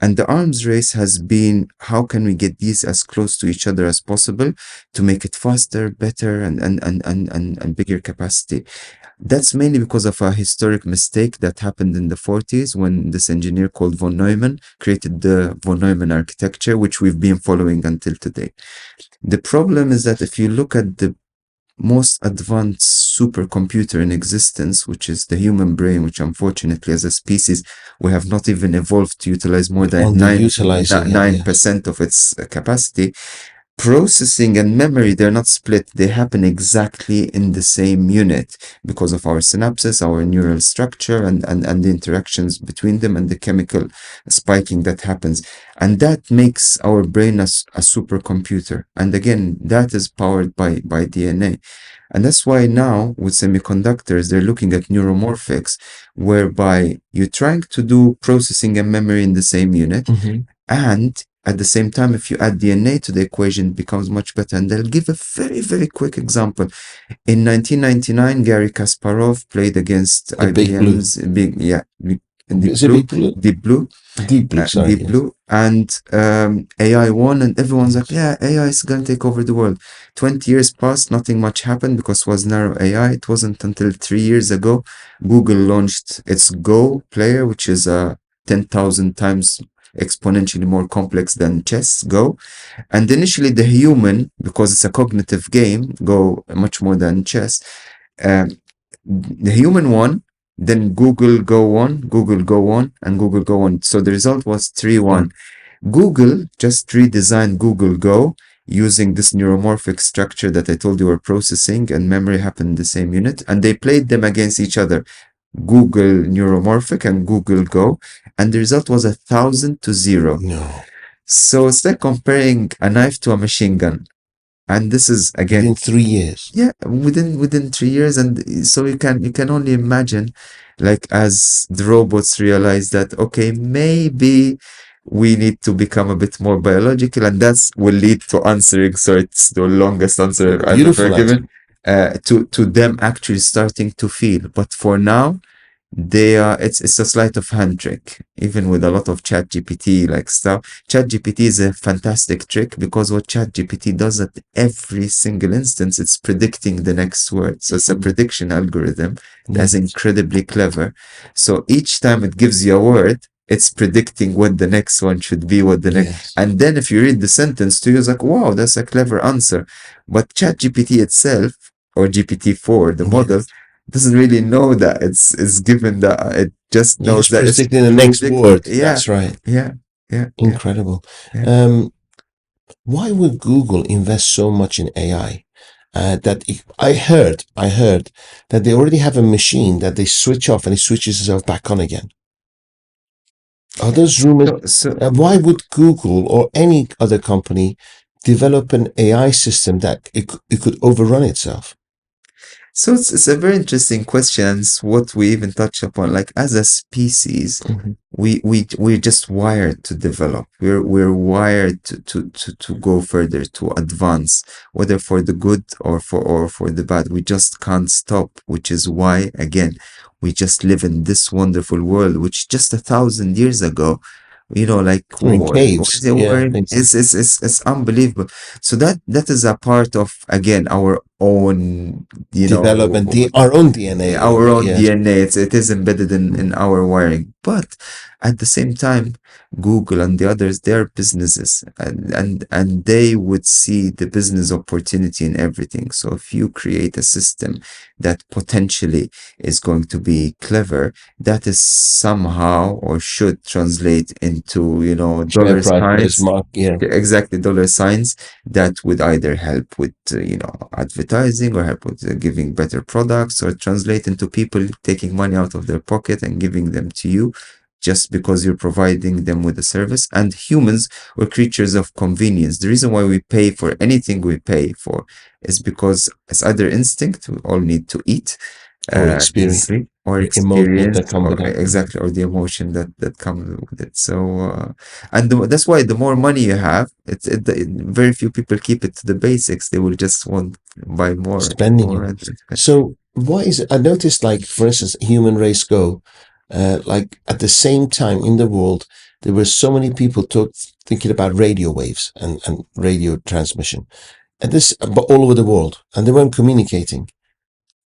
Speaker 2: And the arms race has been, how can we get these as close to each other as possible to make it faster, better, and bigger capacity? That's mainly because of a historic mistake that happened in the 40s, when this engineer called von Neumann created the von Neumann architecture, which we've been following until today. The problem is that if you look at the most advanced supercomputer in existence, which is the human brain, which unfortunately as a species we have not even evolved to utilize more than 9% of its capacity. Processing and memory, they're not split. They happen exactly in the same unit because of our synapses, our neural structure, and the interactions between them, and the chemical spiking that happens. And that makes our brain a supercomputer. And again, that is powered by DNA. And that's why now with semiconductors, they're looking at neuromorphics, whereby you're trying to do processing and memory in the same unit. And at the same time, if you add DNA to the equation, it becomes much better. And I'll give a very, very quick example. In 1999, Garry Kasparov played against IBM's Deep Blue, and AI won, and everyone's like, yeah, AI is going to take over the world. 20 years passed, nothing much happened because it was narrow AI. It wasn't until 3 years ago, Google launched its Go player, which is 10,000 times exponentially more complex than chess, Go. And initially the human, because it's a cognitive game, Go much more than chess, the human won, then Google Go won, Google Go won, and Google Go won. So the result was 3-1. Google just redesigned Google Go using this neuromorphic structure that I told you were processing, and memory happened in the same unit, and they played them against each other. Google Neuromorphic and Google Go, and the result was 1,000-0.
Speaker 1: No.
Speaker 2: So it's like comparing a knife to a machine gun. And this is again
Speaker 1: within 3 years.
Speaker 2: Yeah, within 3 years. And so you can only imagine, like, as the robots realize that, okay, maybe we need to become a bit more biological, and that's will lead to answering. So it's the longest answer I've ever given. To them actually starting to feel. But for now, it's a sleight of hand trick. Even with a lot of ChatGPT like stuff, ChatGPT is a fantastic trick, because what ChatGPT does at every single instance, it's predicting the next word. So it's a prediction algorithm that's incredibly clever. So each time it gives you a word, it's predicting what the next one should be, and then if you read the sentence too, you're like, wow, that's a clever answer. But ChatGPT itself, or GPT-4, the model, doesn't really know that. It's given that it just knows that it's
Speaker 1: predicting the next word. That's right.
Speaker 2: Yeah.
Speaker 1: Incredible. Why would Google invest so much in AI? I heard that they already have a machine that they switch off and it switches itself back on again. Are those rumors? Why would Google or any other company develop an AI system that it could overrun itself?
Speaker 2: So it's a very interesting question, and it's what we even touch upon. Like as a species, we're just wired to develop. We're wired to go further, to advance, whether for the good or for the bad. We just can't stop, which is why again we just live in this wonderful world, which just 1,000 years ago, like
Speaker 1: We're in caves. Yeah,
Speaker 2: it's unbelievable. So that is a part of, again, our own,
Speaker 1: development, our own DNA.
Speaker 2: our own
Speaker 1: Yes.
Speaker 2: DNA. It is embedded in our wiring. But at the same time, Google and the others, they are businesses, and they would see the business opportunity in everything. So if you create a system that potentially is going to be clever, that is somehow or should translate into,
Speaker 1: Share
Speaker 2: dollar
Speaker 1: prices,
Speaker 2: signs.
Speaker 1: yeah.
Speaker 2: Exactly, dollar signs that would either help with, advertising, or help with giving better products, or translate into people taking money out of their pocket and giving them to you just because you're providing them with a service. And humans were creatures of convenience. The reason why we pay for anything we pay for is because it's either instinct, we all need to eat,
Speaker 1: Or experience,
Speaker 2: easily, or
Speaker 1: the emotion that
Speaker 2: experience,
Speaker 1: come
Speaker 2: or
Speaker 1: with that.
Speaker 2: exactly, or the emotion that comes with it. So and that's why the more money you have, very few people keep it to the basics. They will just want buy more,
Speaker 1: Spending
Speaker 2: more,
Speaker 1: it. So what is it? I noticed, like, for instance, Human Race Go, like at the same time in the world, there were so many people thinking about radio waves and radio transmission, and but all over the world, and they weren't communicating.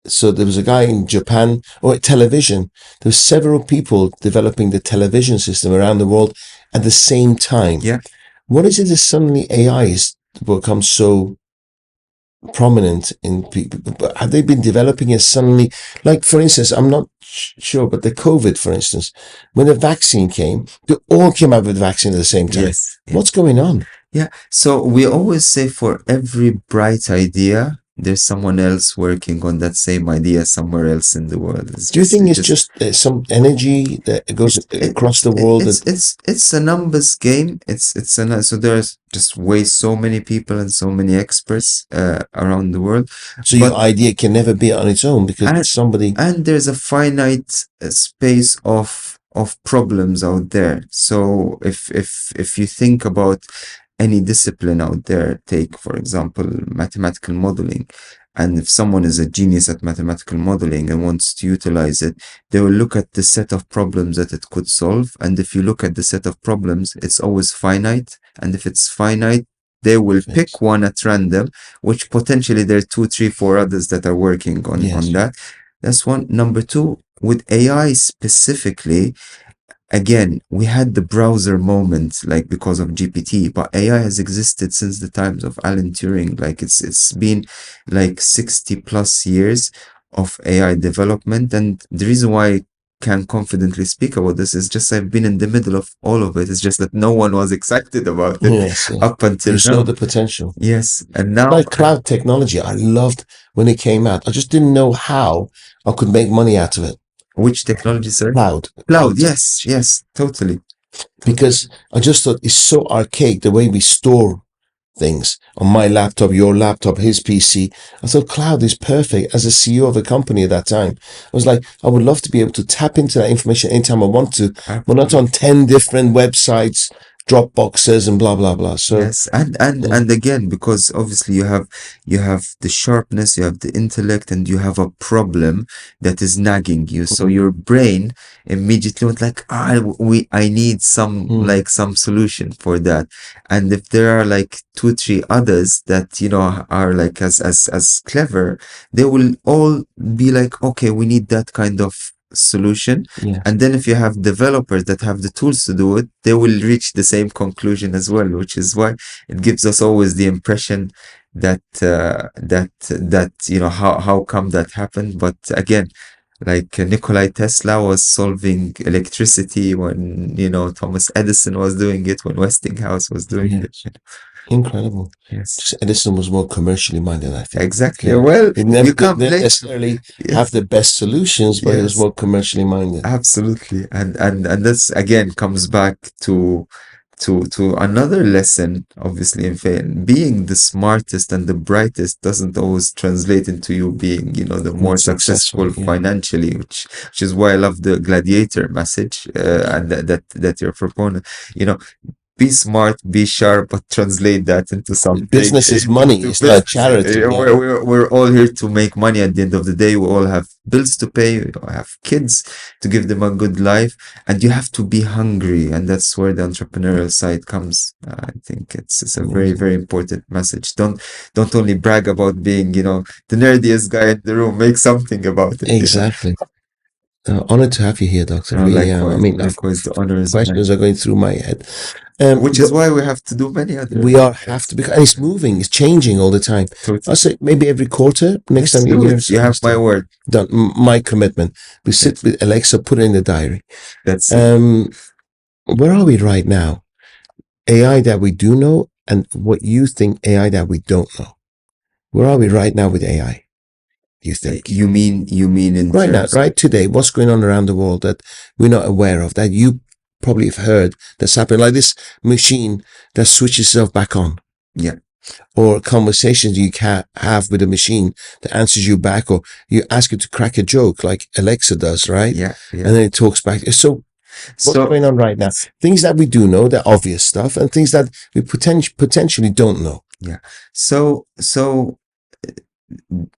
Speaker 1: So there was a guy in Japan, or television. There were several people developing the television system around the world at the same time.
Speaker 2: Yeah.
Speaker 1: What is it that suddenly AI has become so prominent in people? Have they been developing it suddenly? Like, for instance, I'm not sure, but the COVID, for instance, when the vaccine came, they all came out with the vaccine at the same time.
Speaker 2: Yes.
Speaker 1: What's going on?
Speaker 2: Yeah. So we always say for every bright idea, there's someone else working on that same idea somewhere else in the world.
Speaker 1: Do you think it's just some energy that goes across the world?
Speaker 2: It's a numbers game. So there's just so many people and so many experts around the world.
Speaker 1: So your idea can never be on its own because somebody.
Speaker 2: And there's a finite space of problems out there. So if you think about any discipline out there, take, for example, mathematical modeling, and if someone is a genius at mathematical modeling and wants to utilize it, they will look at the set of problems that it could solve. And if you look at the set of problems, it's always finite. And if it's finite, they will pick one at random, which potentially there are 2, 3, 4 others that are working on that. That's one. Number two, with AI specifically, again, we had the browser moment, like because of GPT, but AI has existed since the times of Alan Turing. Like it's been like 60 plus years of AI development. And the reason why I can confidently speak about this is just I've been in the middle of all of it. It's just that no one was excited about it up until now.
Speaker 1: You saw the potential.
Speaker 2: Yes. And now,
Speaker 1: like cloud technology, I loved when it came out. I just didn't know how I could make money out of it.
Speaker 2: Which technology, sir?
Speaker 1: Cloud.
Speaker 2: Yes, totally.
Speaker 1: Because I just thought it's so archaic, the way we store things on my laptop, your laptop, his PC. I thought cloud is perfect. As a CEO of a company at that time, I was like, I would love to be able to tap into that information anytime I want to. We're not on 10 different websites, Dropboxes and blah blah blah. So
Speaker 2: yes, and again, because obviously you have the sharpness, you have the intellect, and you have a problem that is nagging you. So your brain immediately went like, I need some like some solution for that. And if there are like 2, 3 others that are like as clever, they will all be like, okay, we need that kind of solution. And then if you have developers that have the tools to do it, they will reach the same conclusion as well, which is why it gives us always the impression that how come that happened. But again, like Nikola Tesla was solving electricity when Thomas Edison was doing it, when Westinghouse was doing it.
Speaker 1: Incredible.
Speaker 2: Yes.
Speaker 1: Just Edison was more commercially minded, I think.
Speaker 2: Exactly. Well,
Speaker 1: you can't necessarily have the best solutions, but it was more commercially minded.
Speaker 2: Absolutely. And this again comes back to to another lesson, obviously, in being the smartest and the brightest doesn't always translate into you being, the more successful
Speaker 1: yeah.
Speaker 2: financially, which is why I love the gladiator message, and that your proponent, be smart, be sharp, but translate that into something.
Speaker 1: Business is money.
Speaker 2: Into
Speaker 1: It's not
Speaker 2: business.
Speaker 1: charity. Yeah.
Speaker 2: We're all here to make money at the end of the day. We all have bills to pay. We all have kids to give them a good life, and you have to be hungry. And that's where the entrepreneurial side comes. I think it's a very, very important message. Don't only brag about being, the nerdiest guy in the room. Make something about it.
Speaker 1: Exactly. Honored to have you here, Doctor. Really, I mean,
Speaker 2: likewise, the honor is
Speaker 1: questions
Speaker 2: mine.
Speaker 1: are going through my head.
Speaker 2: Which is why we have to do many other.
Speaker 1: We have to, because it's moving, it's changing all the time.
Speaker 2: Totally.
Speaker 1: I'll say maybe every quarter, next
Speaker 2: Let's
Speaker 1: time you're
Speaker 2: do
Speaker 1: here.
Speaker 2: it. You have my word.
Speaker 1: Done. My commitment. We sit with Alexa, put it in the diary.
Speaker 2: That's it.
Speaker 1: Where are we right now? AI that we do know, and what you think AI that we don't know. Where are we right now with AI? You think?
Speaker 2: You mean in
Speaker 1: Right now,
Speaker 2: terms
Speaker 1: right today, what's going on around the world that we're not aware of, that you probably have heard that's happening, like this machine that switches itself back on.
Speaker 2: Yeah.
Speaker 1: Or conversations you can have with a machine that answers you back, or you ask it to crack a joke like Alexa does, right?
Speaker 2: Yeah.
Speaker 1: And then it talks back. So what's going on right now? Things that we do know, the obvious stuff, and things that we potentially don't know.
Speaker 2: Yeah. So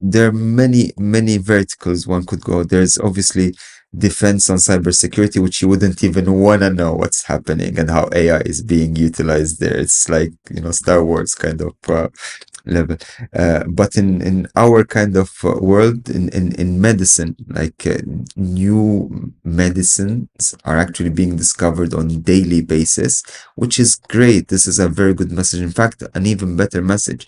Speaker 2: there are many verticals one could go. There's obviously defense on cybersecurity, which you wouldn't even want to know what's happening and how AI is being utilized there. It's like, Star Wars kind of level. But in our kind of world, in medicine, like new medicines are actually being discovered on daily basis, which is great. This is a very good message. In fact, an even better message.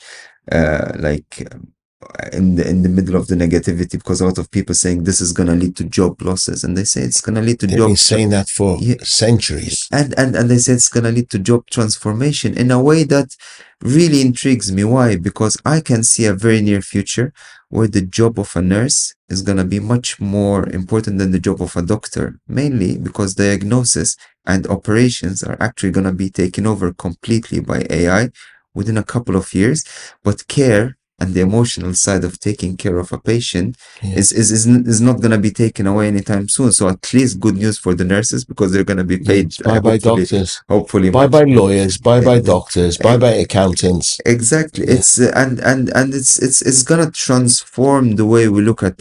Speaker 2: In the middle of the negativity, because a lot of people saying this is going to lead to job losses, and they say it's going to lead to
Speaker 1: They've been saying that for centuries,
Speaker 2: and they say it's going to lead to job transformation in a way that really intrigues me. Why? Because I can see a very near future where the job of a nurse is going to be much more important than the job of a doctor, mainly because diagnosis and operations are actually going to be taken over completely by AI within a couple of years, but care and the emotional side of taking care of a patient is not going to be taken away anytime soon. So at least good news for the nurses, because they're going to be paid
Speaker 1: by doctors,
Speaker 2: hopefully
Speaker 1: by lawyers, by doctors, by accountants.
Speaker 2: Exactly. It's and it's going to transform the way we look at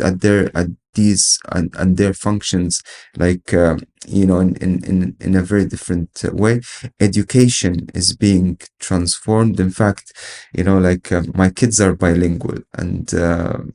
Speaker 2: these and their functions, like in a very different way. Education is being transformed. In fact, my kids are bilingual, and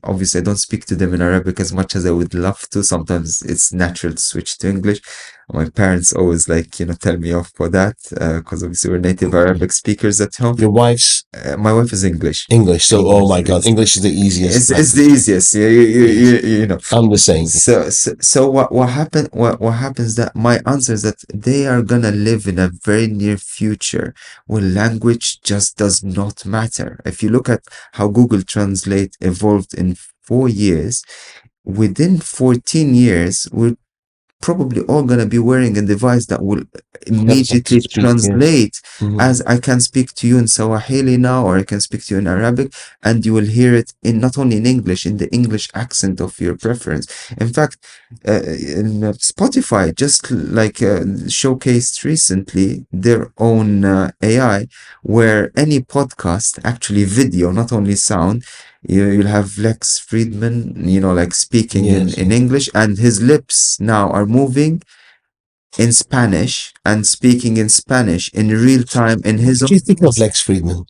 Speaker 2: obviously I don't speak to them in Arabic as much as I would love to. Sometimes it's natural to switch to English. My parents always tell me off for that, because obviously we're native Arabic speakers at home.
Speaker 1: Your wife's
Speaker 2: my wife is English.
Speaker 1: So oh my God, English is the easiest.
Speaker 2: It's the easiest. You know.
Speaker 1: I'm the same.
Speaker 2: So what happens that my answer is that they are gonna live in a very near future where language just does not matter. If you look at how Google Translate evolved in 4 years, within 14 years, we're probably all going to be wearing a device that will immediately translate as I can speak to you in Swahili now, or I can speak to you in Arabic, and you will hear it in not only in English, in the English accent of your preference. In fact, in Spotify just showcased recently their own AI, where any podcast, actually video, not only sound, you'll have Lex Fridman, speaking in English, and his lips now are moving in Spanish and speaking in Spanish in real time in his own.
Speaker 1: What do you think of Lex Fridman?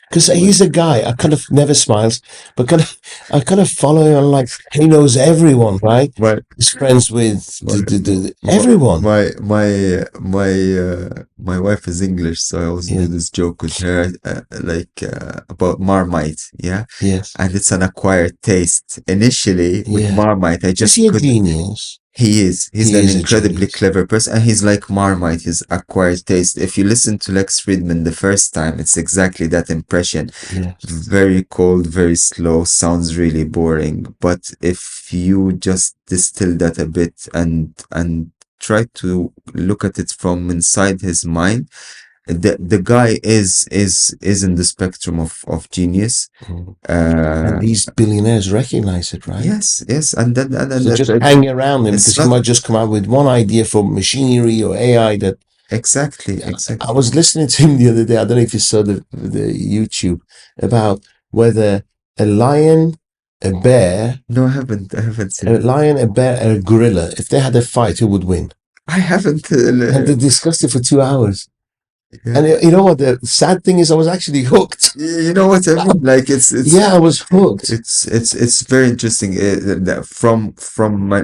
Speaker 1: Because he's a guy, I kind of never smiles, but I kind of follow him on, he knows everyone, right?
Speaker 2: Right.
Speaker 1: He's friends with everyone.
Speaker 2: My wife is English, so I always do this joke with her, about Marmite,
Speaker 1: Yes.
Speaker 2: And it's an acquired taste. Initially, with Marmite, I just
Speaker 1: Is he a genius?
Speaker 2: He is. He's an incredibly clever person, and he's like Marmite, his acquired taste. If you listen to Lex Fridman the first time, it's exactly that impression.
Speaker 1: Yes.
Speaker 2: Very cold, very slow, sounds really boring. But if you just distill that a bit and try to look at it from inside his mind, the guy is in the spectrum of genius.
Speaker 1: And these billionaires recognize it, right?
Speaker 2: Yes, and then
Speaker 1: So just hang around him
Speaker 2: it's
Speaker 1: because he
Speaker 2: not-
Speaker 1: might just come out with one idea for machinery or AI that.
Speaker 2: exactly.
Speaker 1: I was listening to him the other day. I don't know if you saw the YouTube about whether a lion, a bear,
Speaker 2: No, I haven't seen
Speaker 1: a
Speaker 2: it.
Speaker 1: lion, a bear, and a gorilla, if they had a fight, who would win?
Speaker 2: I haven't.
Speaker 1: And they discussed it for 2 hours.
Speaker 2: Yeah.
Speaker 1: And you know what? The sad thing is, I was actually hooked.
Speaker 2: You know what I mean? Like it's
Speaker 1: Yeah, I was hooked.
Speaker 2: it's very interesting that from my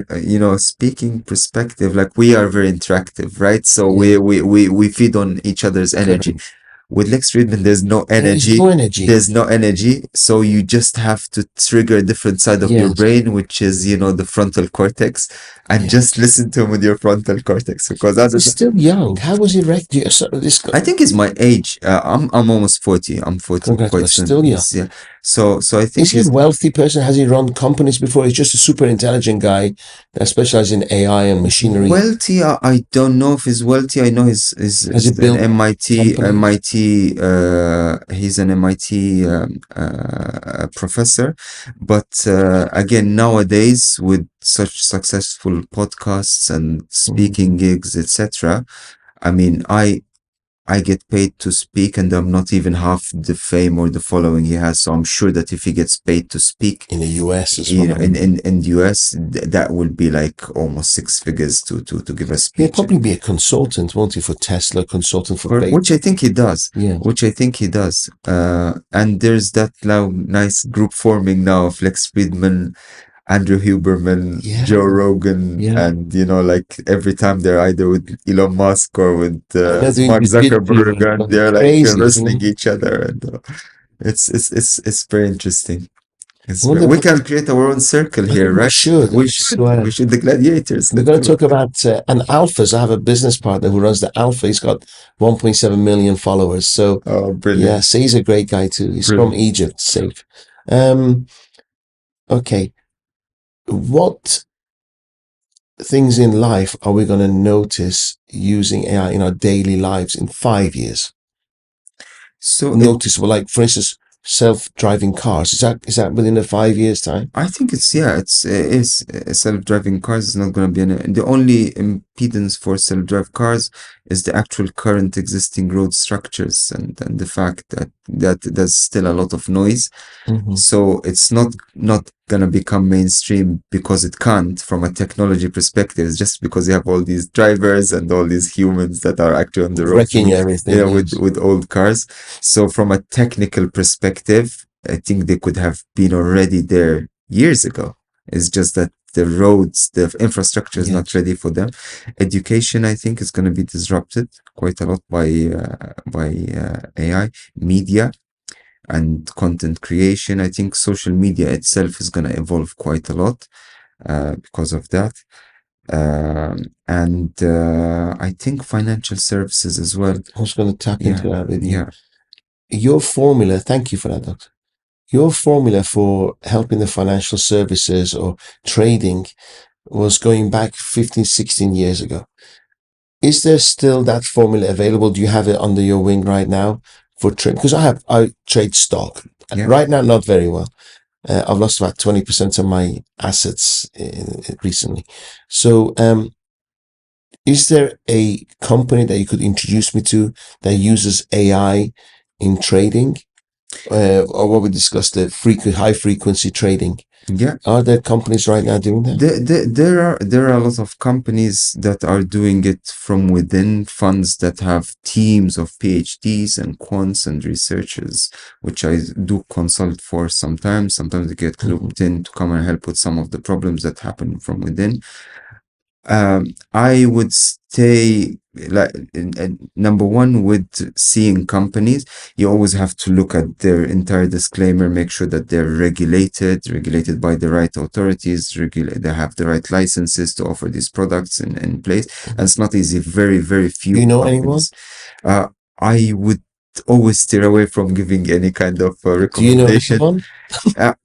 Speaker 2: speaking perspective. Like we are very interactive, right? So
Speaker 1: Yeah.
Speaker 2: we feed on each other's energy. With Lex Fridman, there's no energy.
Speaker 1: There's no energy.
Speaker 2: There's no energy, so you just have to trigger a different side of your
Speaker 1: Yes.
Speaker 2: brain, which is the frontal cortex, and
Speaker 1: Yeah.
Speaker 2: just listen to him with your frontal cortex, because
Speaker 1: He's still young. How was he wrecked? This guy.
Speaker 2: I think he's my age. I'm almost 40. I'm 40.
Speaker 1: Congratulations.
Speaker 2: Quite
Speaker 1: Still young.
Speaker 2: yes, yeah. So I think
Speaker 1: Is he a wealthy person? Has he run companies before? He's just a super intelligent guy that specializes in AI and machinery.
Speaker 2: wealthy. I don't know if he's wealthy. I know he's
Speaker 1: Has he
Speaker 2: an
Speaker 1: built
Speaker 2: MIT.
Speaker 1: companies?
Speaker 2: He's an MIT professor. But again, nowadays with such successful podcasts and speaking gigs, etc. I mean, I get paid to speak, and I'm not even half the fame or the following he has. So I'm sure that if he gets paid to speak
Speaker 1: In the US as
Speaker 2: in
Speaker 1: well.
Speaker 2: the US, that will be like almost 6 figures to give a
Speaker 1: He'll
Speaker 2: speech.
Speaker 1: probably be a consultant, won't he, for Tesla, consultant for
Speaker 2: Or-
Speaker 1: Bates.
Speaker 2: which I think he does.
Speaker 1: Yeah.
Speaker 2: Which I think he does. And there's that now nice group forming now of Lex Fridman, Andrew Huberman,
Speaker 1: Yeah.
Speaker 2: Joe Rogan,
Speaker 1: Yeah.
Speaker 2: and like every time they're either with Elon Musk or with
Speaker 1: they're doing
Speaker 2: Mark
Speaker 1: the video
Speaker 2: Zuckerberg,
Speaker 1: and
Speaker 2: and they're like
Speaker 1: crazy, isn't
Speaker 2: wrestling
Speaker 1: it?
Speaker 2: each other, and it's very interesting.
Speaker 1: Wonder
Speaker 2: We
Speaker 1: if-
Speaker 2: can create our own circle here,
Speaker 1: We
Speaker 2: right?
Speaker 1: should,
Speaker 2: We
Speaker 1: I
Speaker 2: should.
Speaker 1: swear.
Speaker 2: We should. The gladiators.
Speaker 1: We're going to talk about and alphas. I have a business partner who runs the Alpha. He's got 1.7 million followers. So
Speaker 2: Oh, brilliant!
Speaker 1: yeah, so he's a great guy too. He's from
Speaker 2: Brilliant.
Speaker 1: Egypt, safe. Okay, what things in life are we going to notice using AI in our daily lives in 5 years?
Speaker 2: So
Speaker 1: Noticeable, like for instance, self-driving cars. Is that within the 5 years time?
Speaker 2: I think it is self-driving cars is not going to be the only impedance for self-drive cars is the actual current existing road structures, and the fact that there's still a lot of noise. So it's not gonna become mainstream because it can't from a technology perspective. It's just because you have all these drivers and all these humans that are actually on the road
Speaker 1: Wrecking everything. Yes.
Speaker 2: with old cars. So from a technical perspective, I think they could have been already there years ago. It's just that the roads, the infrastructure is not ready for them. Education, I think, is going to be disrupted quite a lot by AI, media, and content creation. I think social media itself is going to evolve quite a lot because of that. And I think financial services as well.
Speaker 1: I was going to tap into that with you.
Speaker 2: Yeah.
Speaker 1: Your formula, thank you for that, Doctor. Your formula for helping the financial services or trading was going back 15, 16 years ago. Is there still that formula available? Do you have it under your wing right now for trade? Because I trade stock.
Speaker 2: Yeah.
Speaker 1: Right now, not very well. I've lost about 20% of my assets recently. So, is there a company that you could introduce me to that uses AI in trading? Or what we discussed, the high frequency trading.
Speaker 2: Yeah.
Speaker 1: Are there companies right now doing that?
Speaker 2: There are a lot of companies that are doing it from within, funds that have teams of PhDs and quants and researchers, which I do consult for sometimes. Sometimes they get looped in to come and help with some of the problems that happen from within. I would stay like number one with seeing companies. You always have to look at their entire disclaimer, make sure that they're regulated by the right authorities, they have the right licenses to offer these products in place. And it's not easy. Very, very few.
Speaker 1: Do you know
Speaker 2: companies.
Speaker 1: anyone?
Speaker 2: I would always steer away from giving any kind of
Speaker 1: Do you know
Speaker 2: recommendation.
Speaker 1: anyone?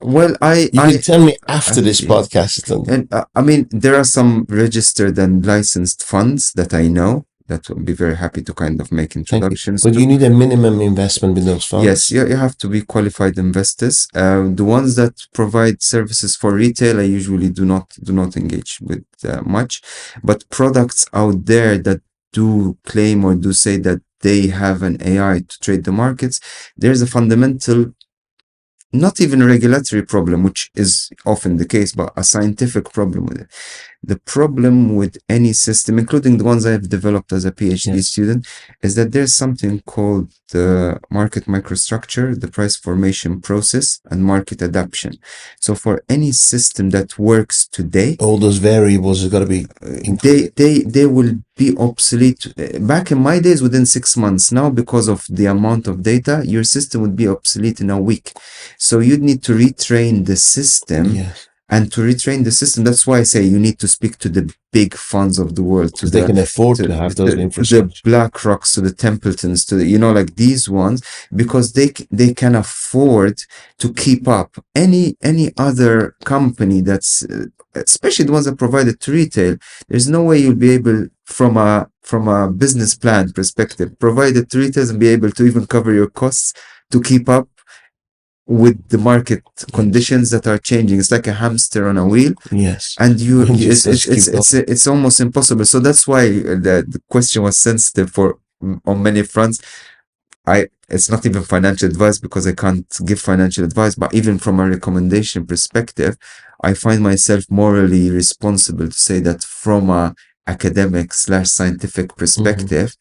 Speaker 2: Well,
Speaker 1: You can tell me after this podcast.
Speaker 2: and I mean, there are some registered and licensed funds that I know that will be very happy to kind of make
Speaker 1: Thank you.
Speaker 2: introductions
Speaker 1: But
Speaker 2: to.
Speaker 1: you need a minimum investment with those funds.
Speaker 2: Yes, you have to be qualified investors. The ones that provide services for retail, I usually do not engage with much. But products out there that do claim or do say that they have an AI to trade the markets, there's a fundamental, not even a regulatory problem, which is often the case, but a scientific problem with it. The problem with any system, including the ones I have developed as a PhD student, is that there's something called the market microstructure, the price formation process, and market adaptation. So for any system that works today,
Speaker 1: all those variables have got to be
Speaker 2: they will be obsolete. Back in my days, within 6 months. Now, because of the amount of data, your system would be obsolete in a week. So you'd need to retrain the system.
Speaker 1: Yes.
Speaker 2: And to retrain the system, that's why I say you need to speak to the big funds of the world,
Speaker 1: Because they can afford to have those infrastructure.
Speaker 2: The BlackRocks, to the Templetons, to the, like these ones, because they can afford to keep up. Any other company that's, especially the ones that provide it to retail, there's no way you'll be able, from a business plan perspective, provide it to retailers and be able to even cover your costs to keep up with the market conditions that are changing. It's like a hamster on a wheel.
Speaker 1: Yes.
Speaker 2: And it's almost impossible. So that's why the question was sensitive on many fronts. It's not even financial advice, because I can't give financial advice, but even from a recommendation perspective, I find myself morally responsible to say that from a academic/scientific perspective,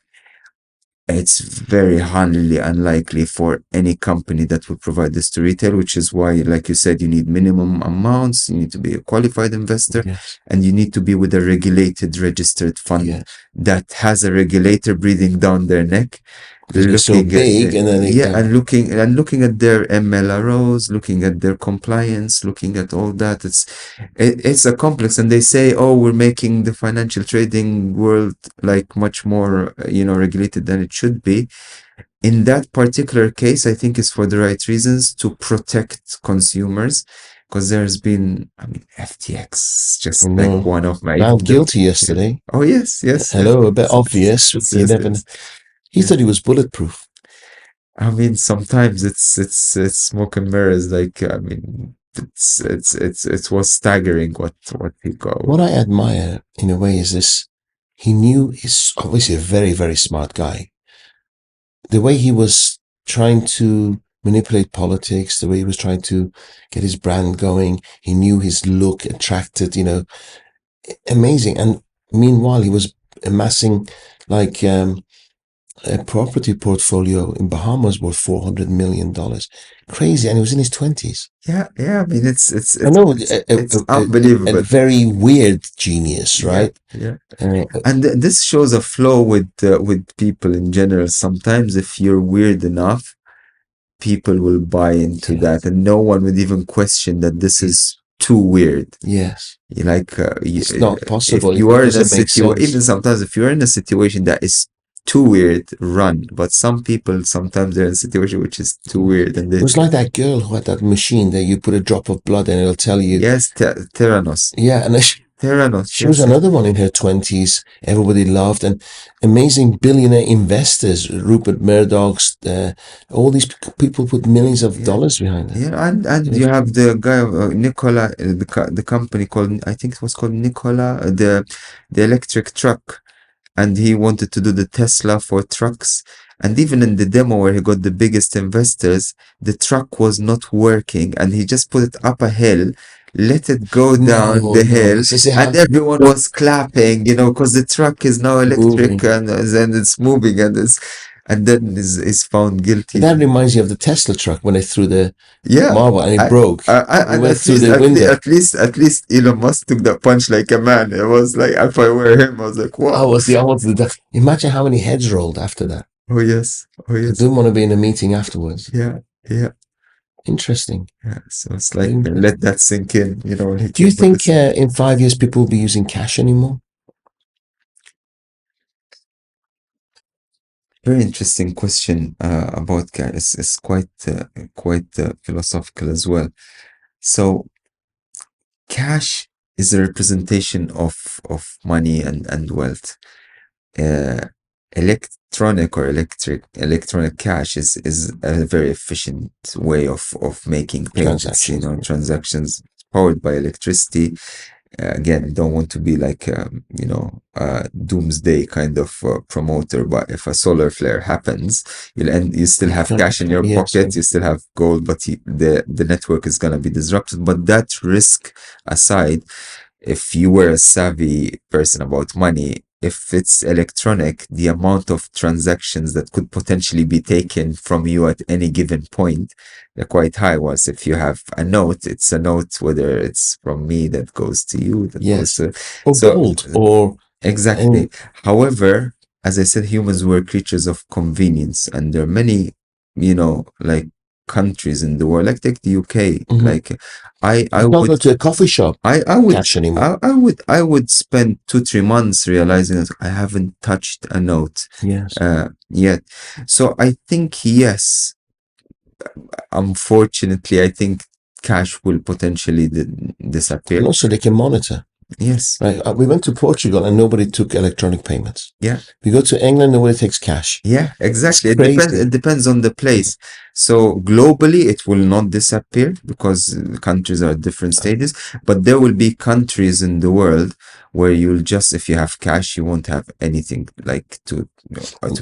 Speaker 2: it's very highly unlikely for any company that would provide this to retail, which is why, like you said, you need minimum amounts, you need to be a qualified investor, and you need to be with a regulated, registered fund that has a regulator breathing down their neck.
Speaker 1: They're so big, and then
Speaker 2: and looking at their MLROs, looking at their compliance, looking at all that. It's a complex, and they say, oh, we're making the financial trading world like much more regulated than it should be. In that particular case, I think it's for the right reasons, to protect consumers. Because there's been, FTX, just like one of my...
Speaker 1: Found guilty yesterday.
Speaker 2: Oh, yes.
Speaker 1: Hello, a bit obvious. You never know. He thought he was bulletproof.
Speaker 2: Sometimes it's smoke and mirrors. Like, it was staggering what he got.
Speaker 1: What I admire in a way is this: he's obviously a very, very smart guy. The way he was trying to manipulate politics, the way he was trying to get his brand going, he knew his look attracted, amazing. And meanwhile, he was amassing like a property portfolio in Bahamas worth $400 million. Crazy. And he was in his 20s.
Speaker 2: Yeah. It's
Speaker 1: unbelievable. A very weird genius, right?
Speaker 2: Yeah. And this shows a flow with people in general. Sometimes if you're weird enough, people will buy into that, and no one would even question that this is too weird.
Speaker 1: Yes.
Speaker 2: It's
Speaker 1: not possible.
Speaker 2: If you are in a situation, even sometimes if you're in a situation that is too weird, run. But some people, sometimes they're in a situation which is too weird, and
Speaker 1: it was like that girl who had that machine that you put a drop of blood and it'll tell you.
Speaker 2: Yes, Theranos.
Speaker 1: Yeah, and
Speaker 2: Theranos.
Speaker 1: She was another one in her 20s. Everybody loved, and amazing billionaire investors, Rupert Murdoch's, all these people put millions of dollars behind it.
Speaker 2: Yeah, and you have the guy, Nikola, the company called, I think it was called Nikola, the electric truck. And he wanted to do the Tesla for trucks. And even in the demo where he got the biggest investors, the truck was not working. And he just put it up a hill, let it go down the hill, and everyone was clapping, because the truck is now electric and it's moving, and then is found guilty.
Speaker 1: That reminds me of the Tesla truck when they threw the marble and it broke.
Speaker 2: It went through the window. At least Elon Musk took that punch like a man. It was like, if I were him, I was like, wow.
Speaker 1: Imagine how many heads rolled after that.
Speaker 2: Oh yes.
Speaker 1: I didn't want to be in a meeting afterwards.
Speaker 2: Yeah.
Speaker 1: Interesting.
Speaker 2: Yeah, so it's like, let that sink in.
Speaker 1: Do you think in 5 years people will be using cash anymore?
Speaker 2: Very interesting question about cash. It's quite philosophical as well. So cash is a representation of money and wealth. Uh, electronic cash is a very efficient way of making payments.
Speaker 1: Transactions.
Speaker 2: Transactions powered by electricity. Again, don't want to be like doomsday kind of promoter, but if a solar flare happens, you still have cash in your
Speaker 1: Yes.
Speaker 2: pocket, you still have gold, but the network is going to be disrupted. But that risk aside, if you were a savvy person about money, if it's electronic, the amount of transactions that could potentially be taken from you at any given point, they're quite high. Once if you have a note, it's a note, whether it's from me that goes to you, that
Speaker 1: Yes.
Speaker 2: goes to,
Speaker 1: Or
Speaker 2: so
Speaker 1: gold, or
Speaker 2: exactly. However, as I said, humans were creatures of convenience, and there are many, like countries in the world, like take the UK, like I
Speaker 1: you can't
Speaker 2: would
Speaker 1: go to a coffee shop
Speaker 2: I would
Speaker 1: cash anymore.
Speaker 2: I would spend 2-3 months realizing that I haven't touched a note
Speaker 1: Yes.
Speaker 2: yet. So I think yes, unfortunately, I think cash will potentially disappear.
Speaker 1: And also they can monitor.
Speaker 2: Yes.
Speaker 1: Right. We went to Portugal and nobody took electronic payments.
Speaker 2: Yeah.
Speaker 1: We go to England, nobody takes cash.
Speaker 2: Yeah, exactly.
Speaker 1: It's crazy.
Speaker 2: It depends on the place. So globally, it will not disappear because countries are at different stages, but there will be countries in the world where you'll just, if you have cash, you won't have anything like to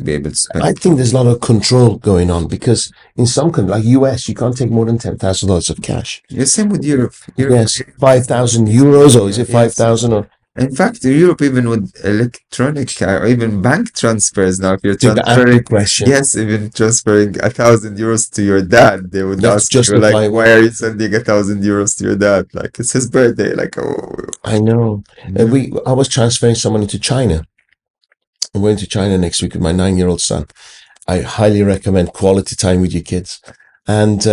Speaker 2: be able to spend.
Speaker 1: I think there's a lot of control going on because in some countries, like US, you can't take more than $10,000 of cash.
Speaker 2: The same with Europe.
Speaker 1: Yes, 5,000 euros, or is it 5,000? Or
Speaker 2: in fact, Europe, even with electronic or even bank transfers now, if you're
Speaker 1: to the
Speaker 2: transferring,
Speaker 1: question,
Speaker 2: yes, even transferring 1,000 euros to your dad, they would
Speaker 1: You have to
Speaker 2: ask you
Speaker 1: justify
Speaker 2: like, why are you sending 1,000 euros to your dad? Like it's his birthday. Like, oh,
Speaker 1: I know. I was transferring someone into China. I'm going to China next week with my 9-year-old son. I highly recommend quality time with your kids. And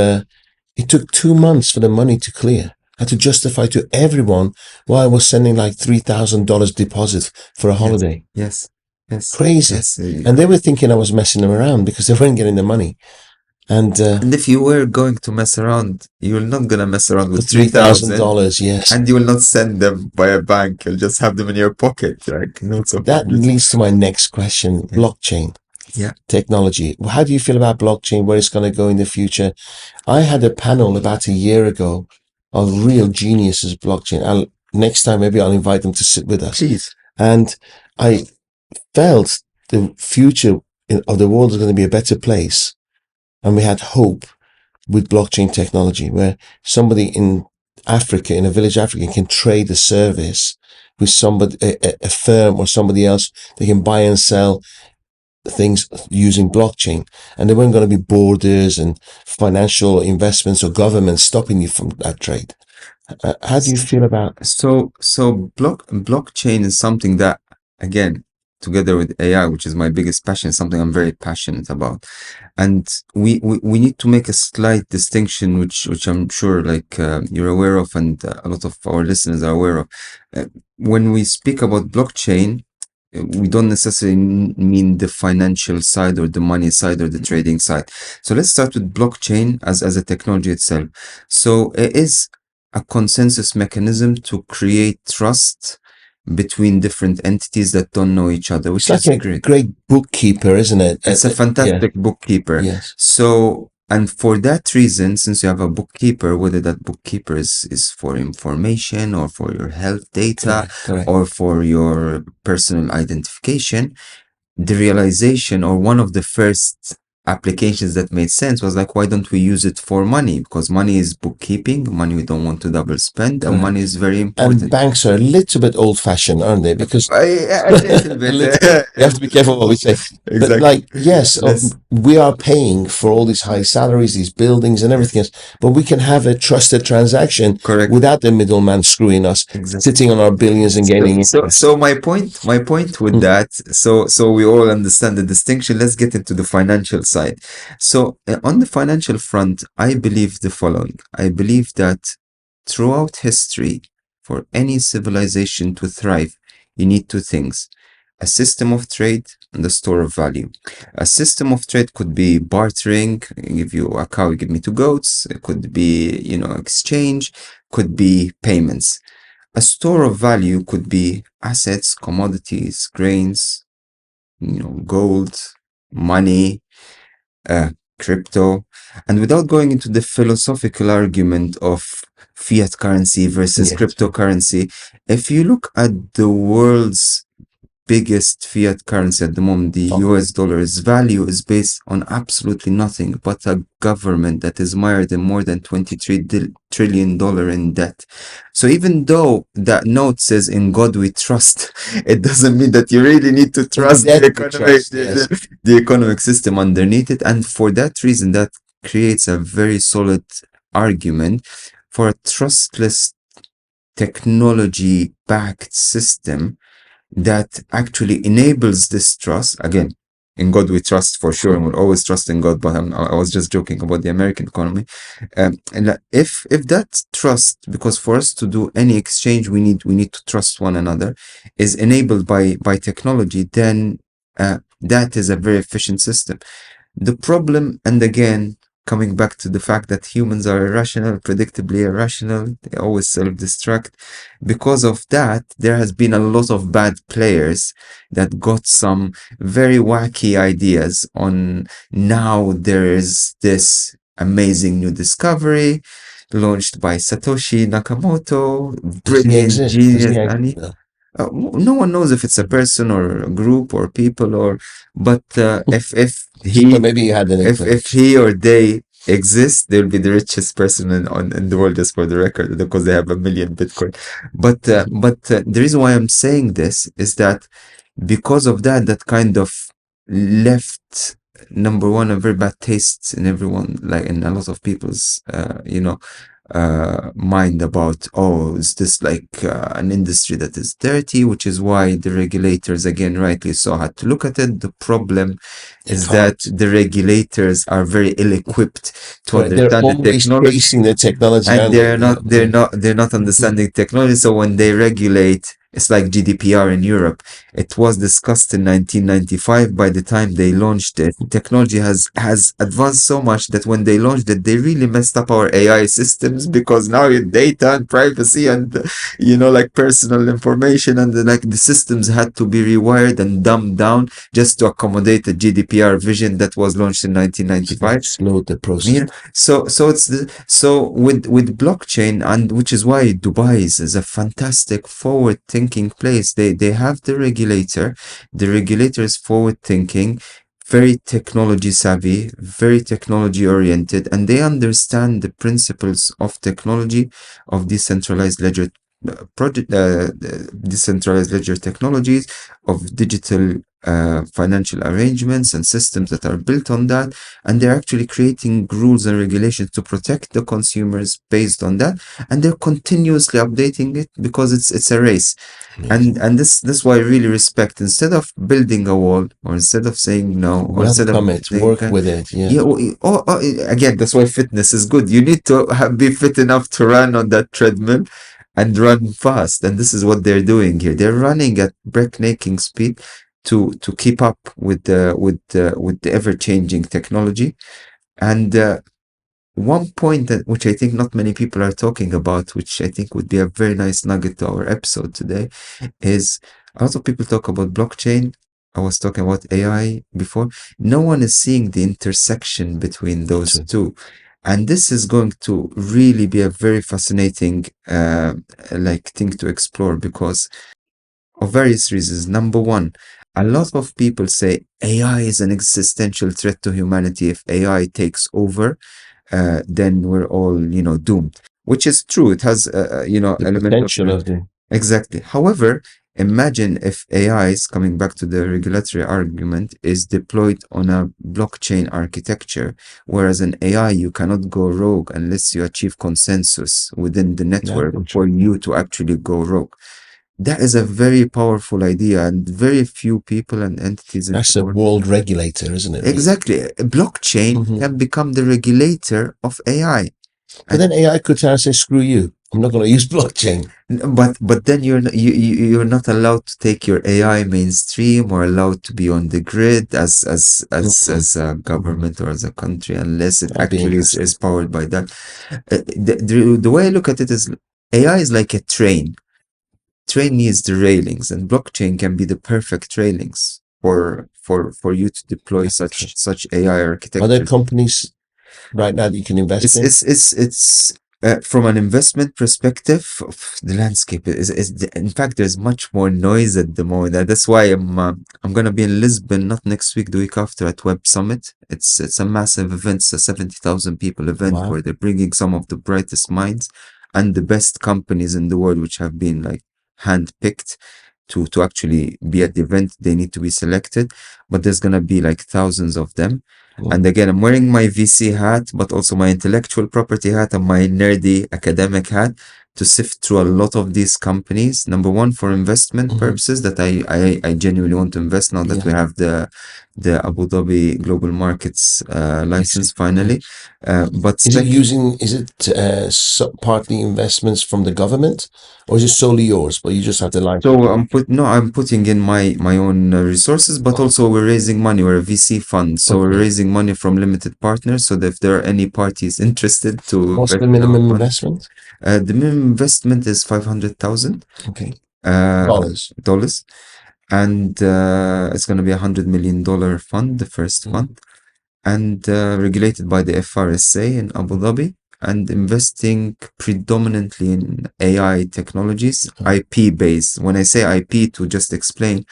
Speaker 1: it took 2 months for the money to clear. I had to justify to everyone why I was sending like $3,000 deposit for a holiday.
Speaker 2: Yes.
Speaker 1: Crazy.
Speaker 2: Yes.
Speaker 1: And they were thinking I was messing them around because they weren't getting the money. And
Speaker 2: if you were going to mess around, you're not gonna mess around with
Speaker 1: $3,000, yes.
Speaker 2: and you will not send them by a bank. You'll just have them in your pocket, like notes of
Speaker 1: That leads to my next question: blockchain.
Speaker 2: Yeah.
Speaker 1: Technology. How do you feel about blockchain? Where it's going to go in the future? I had a panel about a year ago of real geniuses blockchain. Next time maybe I'll invite them to sit with us.
Speaker 2: Please.
Speaker 1: And I felt the future of the world is going to be a better place. And we had hope with blockchain technology, where somebody in Africa, in a village Africa, can trade a service with somebody, a firm or somebody else. They can buy and sell things using blockchain, and there weren't going to be borders and financial investments or governments stopping you from that trade. How do you feel about?
Speaker 2: So blockchain is something that, again, together with AI, which is my biggest passion, is something I'm very passionate about. And we need to make a slight distinction, which I'm sure like you're aware of, and a lot of our listeners are aware of. When we speak about blockchain, we don't necessarily mean the financial side or the money side or the trading side. So let's start with blockchain as a technology itself. So it is a consensus mechanism to create trust between different entities that don't know each other, which
Speaker 1: It's like
Speaker 2: is
Speaker 1: a great bookkeeper, isn't it?
Speaker 2: It's a fantastic bookkeeper.
Speaker 1: Yes.
Speaker 2: So, and for that reason, since you have a bookkeeper, whether that bookkeeper is for information or for your health data
Speaker 1: Correct.
Speaker 2: or for your personal identification, the realization or one of the first applications that made sense was like, why don't we use it for money? Because money is bookkeeping, money we don't want to double spend, and money is very important.
Speaker 1: And banks are a little bit old-fashioned, aren't they? Because
Speaker 2: a little bit.
Speaker 1: you have to be careful what we say.
Speaker 2: Exactly.
Speaker 1: But like, yes, we are paying for all these high salaries, these buildings and everything else, but we can have a trusted transaction
Speaker 2: Correct.
Speaker 1: without the middleman screwing us, sitting on our billions and gaining interest.
Speaker 2: So my point with that, so we all understand the distinction. Let's get into the financial side. So on the financial front, I believe the following. I believe that throughout history, for any civilization to thrive, you need two things: a system of trade, and a store of value. A system of trade could be bartering. I give you a cow, you give me two goats. It could be, exchange, could be payments. A store of value could be assets, commodities, grains, gold, money, crypto. And without going into the philosophical argument of fiat currency versus cryptocurrency, if you look at the world's biggest fiat currency at the moment, the US dollar, its value is based on absolutely nothing but a government that is mired in more than $23 trillion in debt. So even though that note says "in God we trust," it doesn't mean that you really need to trust the economic system underneath it. And for that reason, that creates a very solid argument for a trustless technology-backed system that actually enables this trust. Again, in God we trust for sure, and we'll always trust in God, but I was just joking about the American economy. And if that trust, because for us to do any exchange, we need to trust one another, is enabled by technology, then that is a very efficient system. The problem, and again, coming back to the fact that humans are irrational, predictably irrational, they always self-destruct. Because of that, there has been a lot of bad players that got some very wacky ideas on. Now there is this amazing new discovery launched by Satoshi Nakamoto, brilliant genius. No one knows if it's a person or a group or people, but if he or they exist, they'll be the richest person in the world, just for the record, because they have 1 million Bitcoin. But the reason why I'm saying this is that because of that kind of left, number one, a very bad taste in everyone, like in a lot of people's, mind about, is this like an industry that is dirty, which is why the regulators, again, rightly so, had to look at it. The problem is that the regulators are very ill-equipped to understand the technology, and they're not understanding technology. So when they regulate, it's like GDPR in Europe. It was discussed in 1995. By the time they launched it, technology has advanced so much that when they launched it, they really messed up our AI systems, because now data and privacy and, like personal information, and the systems had to be rewired and dumbed down just to accommodate the GDPR vision that was launched in 1995.
Speaker 1: Slowed the process.
Speaker 2: So with blockchain, and which is why Dubai is a fantastic forward-thinking place. They have the regulator. The regulator is forward-thinking, very technology savvy, very technology oriented, and they understand the principles of technology, of decentralized ledger decentralized ledger technologies, of digital financial arrangements and systems that are built on that, and they're actually creating rules and regulations to protect the consumers based on that, and they're continuously updating it, because it's a race. And this is why I really respect, instead of building a wall, or instead of saying no, or instead of
Speaker 1: work with it.
Speaker 2: Again, that's why fitness is good. You need to be fit enough to run on that treadmill and run fast, and this is what they're doing here. They're running at breathtaking speed to keep up with the ever-changing technology. And one point which I think not many people are talking about, which I think would be a very nice nugget to our episode today, is a lot of people talk about blockchain. I was talking about AI before. No one is seeing the intersection between those two. And this is going to really be a very fascinating thing to explore, because of various reasons. Number one, a lot of people say AI is an existential threat to humanity. If AI takes over, then we're all, doomed. Which is true. It has, element of exactly. However, imagine if AI, coming back to the regulatory argument, is deployed on a blockchain architecture, whereas an AI, you cannot go rogue unless you achieve consensus within the network for you to actually go rogue. That is a very powerful idea, and very few people and entities.
Speaker 1: That's a world regulator, isn't it?
Speaker 2: Exactly. A blockchain can become the regulator of AI.
Speaker 1: But then AI could say, screw you. I'm not going to use blockchain.
Speaker 2: But then you're not allowed to take your AI mainstream or allowed to be on the grid as a government or as a country unless it
Speaker 1: That'd be
Speaker 2: actually
Speaker 1: interesting.
Speaker 2: is powered by that. The way I look at it is AI is like a train. Train needs the railings, and blockchain can be the perfect railings for you to deploy such AI architecture.
Speaker 1: Are there companies right now that you can invest in?
Speaker 2: It's from an investment perspective, the landscape is in fact there's much more noise at the moment. That's why I'm gonna be in Lisbon not next week, the week after at Web Summit. It's a massive event, it's a 70,000 people event
Speaker 1: Wow.
Speaker 2: where they're bringing some of the brightest minds and the best companies in the world, which have been like handpicked to actually be at the event. They need to be selected, but there's gonna be like thousands of them. And again, I'm wearing my VC hat, but also my intellectual property hat and my nerdy academic hat to sift through a lot of these companies. Number one, for investment purposes, that I genuinely want to invest now that we have the Abu Dhabi Global Markets license finally. But
Speaker 1: Is it partly investments from the government, or is it solely yours? But you just have the license.
Speaker 2: so I'm putting in my own resources, but also we're raising money. We're a VC fund, so we're raising money from limited partners. So that if there are any parties interested to
Speaker 1: What's
Speaker 2: invest
Speaker 1: the
Speaker 2: in our
Speaker 1: minimum
Speaker 2: fund,
Speaker 1: investment?
Speaker 2: the minimum investment is $500,000
Speaker 1: Okay.
Speaker 2: dollars, and it's going to be $100 million fund, the first fund, and regulated by the FRSA in Abu Dhabi, and investing predominantly in AI technologies, IP based. When I say IP, to just explain,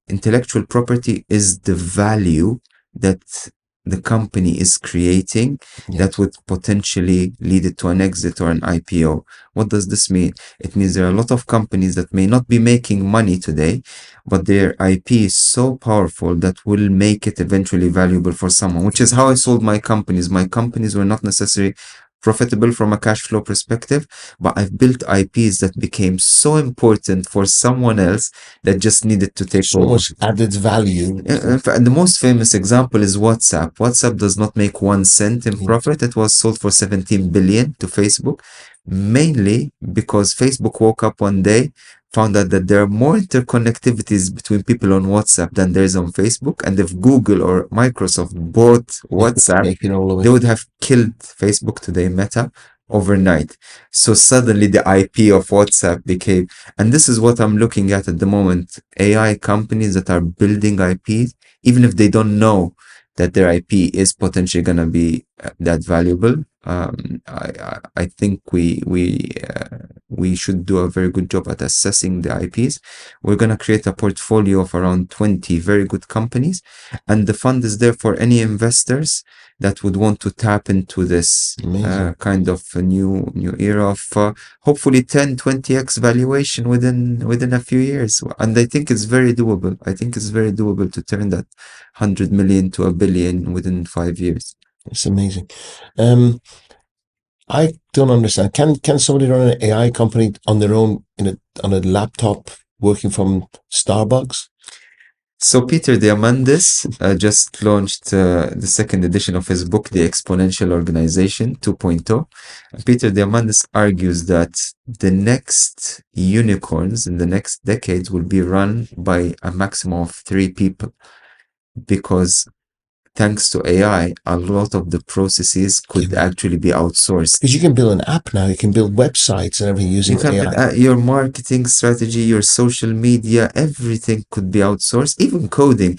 Speaker 2: intellectual property is the value that the company is creating that would potentially lead it to an exit or an IPO. What does this mean? It means there are a lot of companies that may not be making money today, but their IP is so powerful that will make it eventually valuable for someone, which is how I sold my companies. My companies were not necessarily profitable from a cash flow perspective, but I've built IPs that became so important for someone else that just needed to take
Speaker 1: So
Speaker 2: over.
Speaker 1: much added value.
Speaker 2: In fact, the most famous example is WhatsApp. WhatsApp does not make 1 cent in profit. It was sold for 17 billion to Facebook, mainly because Facebook woke up one day, found out that there are more interconnectivities between people on WhatsApp than there is on Facebook. And if Google or Microsoft bought WhatsApp, they would have killed Facebook today, Meta, overnight. So suddenly the IP of WhatsApp became, and this is what I'm looking at the moment, AI companies that are building IPs, even if they don't know that their IP is potentially going to be that valuable. I think we should do a very good job at assessing the IPs. We're going to create a portfolio of around 20 very good companies, and the fund is there for any investors that would want to tap into this kind of a new era of hopefully 10-20x valuation within a few years. And I think it's very doable. I think it's very doable to turn that 100 million to $1 billion within 5 years.
Speaker 1: It's amazing. I don't understand. Can somebody run an AI company on their own on a laptop working from Starbucks?
Speaker 2: So Peter Diamandis just launched the second edition of his book, The Exponential Organization 2.0. Peter Diamandis argues that the next unicorns in the next decades will be run by a maximum of 3 people, because thanks to AI, a lot of the processes could actually be outsourced.
Speaker 1: Because you can build an app now, you can build websites and everything using AI.
Speaker 2: Your marketing strategy, your social media, everything could be outsourced, even coding.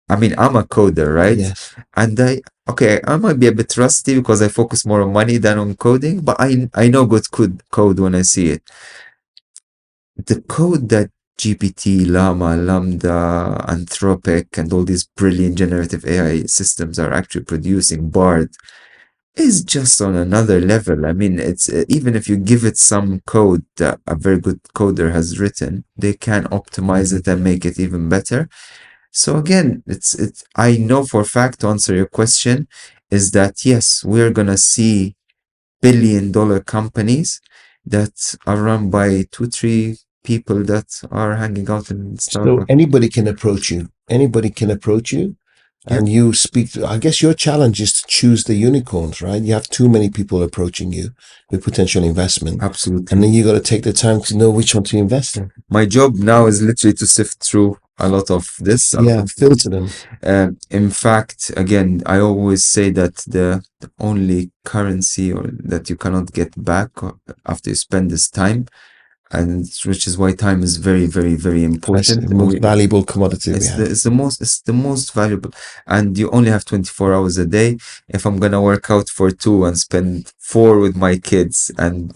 Speaker 2: I mean, I'm a coder, right?
Speaker 1: Yes.
Speaker 2: And I might be a bit rusty because I focus more on money than on coding, but I know good code when I see it. The code that GPT, Llama, Lambda, Anthropic, and all these brilliant generative AI systems are actually producing, Bard, is just on another level. I mean, it's even if you give it some code that a very good coder has written, they can optimize it and make it even better. So again, it's I know for a fact, to answer your question, is that yes, we're gonna see billion-dollar companies that are run by 2-3 people that are hanging out in Starbucks.
Speaker 1: So anybody can approach you. Anybody can approach you And you speak to, I guess your challenge is to choose the unicorns, right? You have too many people approaching you with potential investment.
Speaker 2: Absolutely.
Speaker 1: And then you got to take the time to know which one to invest in.
Speaker 2: My job now is literally to sift through a lot of this.
Speaker 1: Filter them.
Speaker 2: In fact, again, I always say that the only currency or that you cannot get back after you spend this time, and which is why time is very, very, very important.
Speaker 1: The most valuable commodity we have.
Speaker 2: It's the most valuable, and you only have 24 hours a day. If I'm gonna work out for 2 and spend 4 with my kids and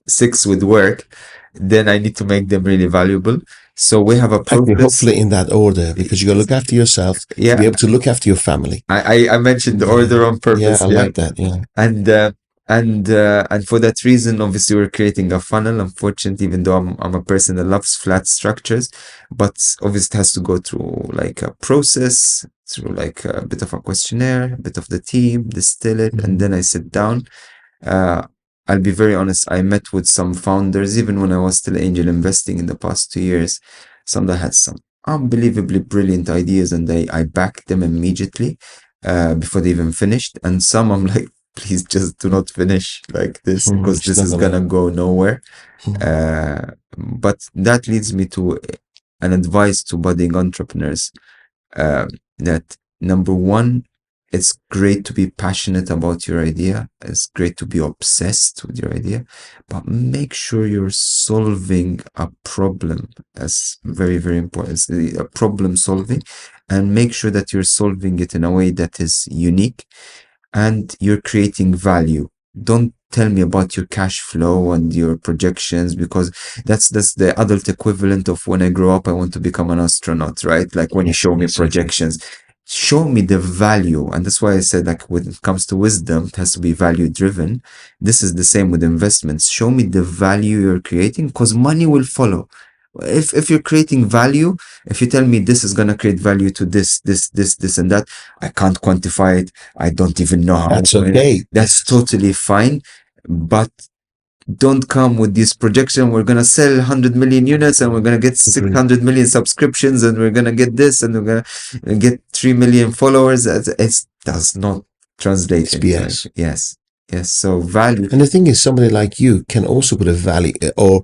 Speaker 2: 6 with work, then I need to make them really valuable. So we have a process.
Speaker 1: Hopefully in that order, because you got to look after yourself to be able to look after your family.
Speaker 2: I mentioned the order on purpose.
Speaker 1: I like that. Yeah.
Speaker 2: And for that reason, obviously, we're creating a funnel. Unfortunately, even though I'm a person that loves flat structures, but obviously it has to go through like a process, through like a bit of a questionnaire, a bit of the team, distill it, and then I sit down. I'll be very honest, I met with some founders, even when I was still angel investing in the past 2 years, some that had some unbelievably brilliant ideas, and I backed them immediately before they even finished. And some I'm like, please just do not finish like this, because this is gonna go nowhere. But that leads me to an advice to budding entrepreneurs, that number one, it's great to be passionate about your idea. It's great to be obsessed with your idea, but make sure you're solving a problem. That's very, very important. It's a problem solving, and make sure that you're solving it in a way that is unique and you're creating value. Don't tell me about your cash flow and your projections, because that's the adult equivalent of when I grow up, I want to become an astronaut, right? Like when you show me projections. Show me the value. And that's why I said, like, when it comes to wisdom, it has to be value driven. This is the same with investments. Show me the value you're creating, because money will follow. If you're creating value, if you tell me this is going to create value to this and that, I can't quantify it. I don't even know how.
Speaker 1: That's okay.
Speaker 2: That's totally fine. But don't come with this projection. We're going to sell 100 million units and we're going to get 600 million subscriptions and we're going to get this and we're going to get 3 million followers. It does not translate.
Speaker 1: It's BS.
Speaker 2: Yes. So value.
Speaker 1: And the thing is, somebody like you can also put a value or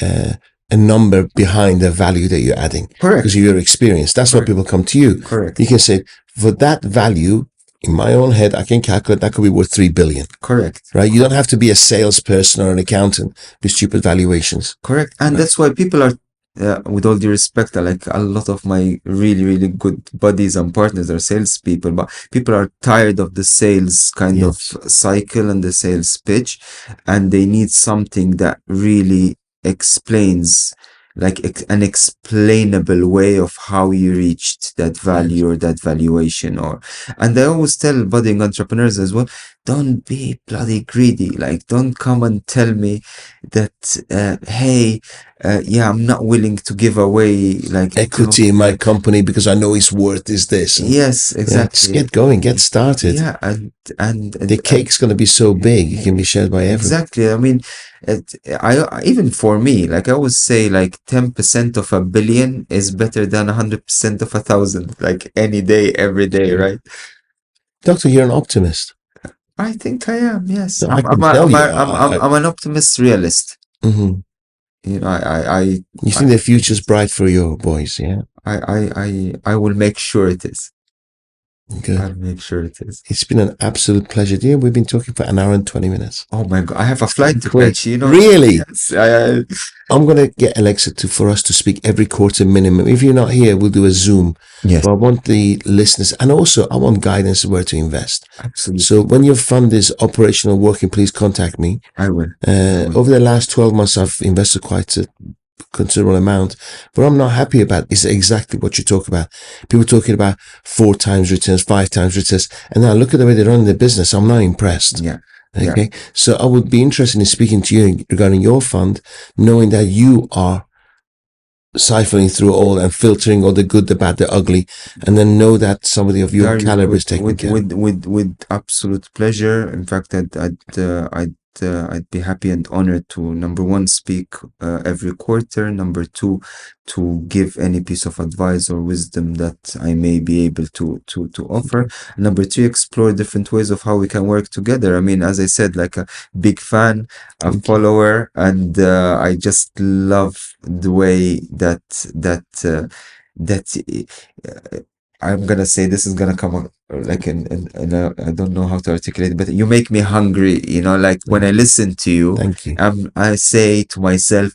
Speaker 1: a number behind the value that you're adding.
Speaker 2: Correct.
Speaker 1: Because of your experience. That's why people come to you.
Speaker 2: Correct.
Speaker 1: You can say, for that value, in my own head, I can calculate that could be worth 3 billion.
Speaker 2: Correct.
Speaker 1: Right? You don't have to be a salesperson or an accountant with stupid valuations.
Speaker 2: Correct. And that's why people are, with all due respect, like a lot of my really, really good buddies and partners are salespeople, but people are tired of the sales kind of cycle and the sales pitch, and they need something that really explains, like an explainable way of how you reached that value or that valuation. And I always tell budding entrepreneurs as well, don't be bloody greedy. Like, don't come and tell me that, hey, I'm not willing to give away like
Speaker 1: equity in my company because I know its worth is this.
Speaker 2: Yes, exactly.
Speaker 1: Just get going, get started.
Speaker 2: Yeah, and
Speaker 1: the cake's going to be so big, it can be shared by everyone.
Speaker 2: Exactly. I mean, I even for me, like I always say, like 10% of 1 billion is better than 100% of 1,000. Like any day, every day, right?
Speaker 1: Doctor, you're an optimist.
Speaker 2: I think I am. Yes,
Speaker 1: No,
Speaker 2: I'm an optimist realist.
Speaker 1: Mm-hmm.
Speaker 2: You know,
Speaker 1: you think the future's bright for your boys, yeah?
Speaker 2: I will make sure it is.
Speaker 1: Good.
Speaker 2: I'll make sure it is.
Speaker 1: It's been an absolute pleasure, dear. We've been talking for 1 hour and 20 minutes.
Speaker 2: Oh my God, I have a flight to catch, you know.
Speaker 1: Really?
Speaker 2: Yes,
Speaker 1: I'm going to get Alexa for us to speak every quarter minimum. If you're not here, we'll do a Zoom.
Speaker 2: Yes.
Speaker 1: But I want the listeners, and also I want guidance where to invest.
Speaker 2: Absolutely.
Speaker 1: So when your fund is operational working, please contact me.
Speaker 2: I will.
Speaker 1: Over the last 12 months, I've invested quite a considerable amount. What I'm not happy about is exactly what you talk about. People talking about 4 times returns, 5 times returns, and now look at the way they run their business. I'm not impressed.
Speaker 2: Yeah.
Speaker 1: Okay. Yeah. So I would be interested in speaking to you regarding your fund, knowing that you are siphoning through all and filtering all the good, the bad, the ugly, and then know that somebody of your caliber is taking care.
Speaker 2: With absolute pleasure. In fact, I'd I'd be happy and honored to, number one, speak every quarter. Number two, to give any piece of advice or wisdom that I may be able to offer. Number three, explore different ways of how we can work together. I mean, as I said, like a big fan, a follower, and I just love the way that I'm gonna say, this is gonna come up like in I don't know how to articulate it, but you make me hungry, like when I listen to you.
Speaker 1: Thank you.
Speaker 2: I say to myself,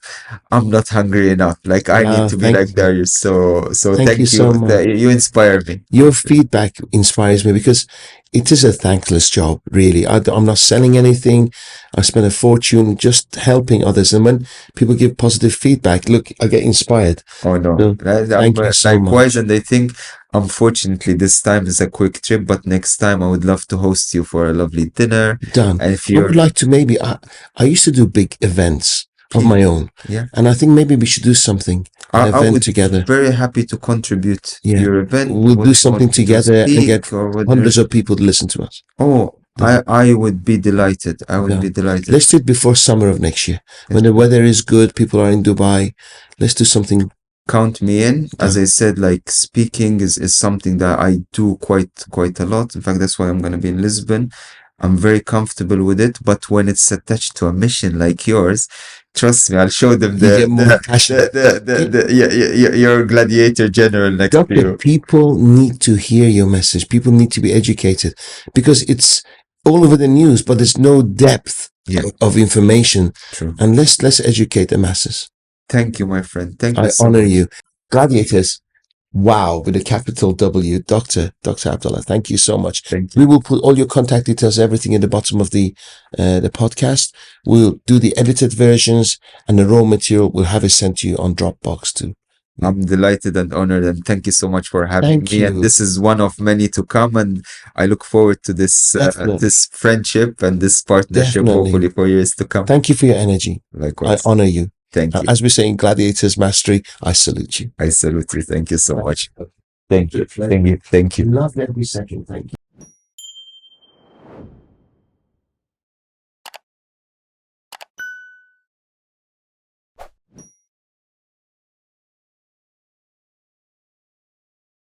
Speaker 2: I'm not hungry enough. Like I need to be
Speaker 1: thank
Speaker 2: like
Speaker 1: you.
Speaker 2: Darius. So
Speaker 1: Thank
Speaker 2: thank
Speaker 1: you
Speaker 2: you.
Speaker 1: so much.
Speaker 2: You inspire me.
Speaker 1: Your feedback inspires me because it is a thankless job, really. I'm not selling anything. I spend a fortune just helping others. And when people give positive feedback, look, I get inspired.
Speaker 2: Oh no,
Speaker 1: So, thank you so
Speaker 2: likewise.
Speaker 1: much.
Speaker 2: And I think, unfortunately, this time is a quick trip, but next time I would love to host you for a lovely dinner.
Speaker 1: Done.
Speaker 2: And if
Speaker 1: I
Speaker 2: you're,
Speaker 1: would like to maybe, I used to do big events of my own.
Speaker 2: yeah,
Speaker 1: And I think maybe we should do something, an
Speaker 2: I
Speaker 1: event
Speaker 2: would
Speaker 1: together.
Speaker 2: be very happy to contribute
Speaker 1: Yeah.
Speaker 2: your event.
Speaker 1: We'll
Speaker 2: Would
Speaker 1: do
Speaker 2: you
Speaker 1: something
Speaker 2: want me to
Speaker 1: together and
Speaker 2: speak
Speaker 1: get
Speaker 2: or would
Speaker 1: hundreds of people to listen to us.
Speaker 2: Oh,
Speaker 1: Done.
Speaker 2: I would be delighted. I would
Speaker 1: Done.
Speaker 2: be delighted.
Speaker 1: Let's do it before summer of next year. When the weather is good, people are in Dubai. Let's do something.
Speaker 2: Count me in. As
Speaker 1: Done.
Speaker 2: I said, like speaking is something that I do quite a lot. In fact, that's why I'm going to be in Lisbon. I'm very comfortable with it, but when it's attached to a mission like yours, trust me, I'll show them
Speaker 1: You get more passionate.
Speaker 2: your gladiator general next to
Speaker 1: Doctor,
Speaker 2: you.
Speaker 1: people need to hear your message. People need to be educated because it's all over the news, but there's no depth of information.
Speaker 2: True.
Speaker 1: And let's educate the masses.
Speaker 2: Thank you, my friend. Thank you
Speaker 1: I
Speaker 2: so
Speaker 1: honor
Speaker 2: much.
Speaker 1: you. Gladiators, wow, with a capital W, Dr. Abdalla, thank you so much.
Speaker 2: Thank you.
Speaker 1: We will put all your contact details, everything in the bottom of the podcast. We'll do the edited versions and the raw material. We'll have it sent to you on Dropbox too.
Speaker 2: I'm delighted and honored, and thank you so much for having
Speaker 1: Thank
Speaker 2: me.
Speaker 1: you.
Speaker 2: And this is one of many to come, and I look forward to this this friendship and this partnership,
Speaker 1: Definitely.
Speaker 2: hopefully for years to come.
Speaker 1: Thank you for your energy.
Speaker 2: Likewise.
Speaker 1: I honor you.
Speaker 2: Thank you.
Speaker 1: As we say in Gladiators Mastery, I salute you.
Speaker 2: I salute you. Thank you so much. Thank you. Thank you. Thank you.
Speaker 1: Loved every second. Thank you.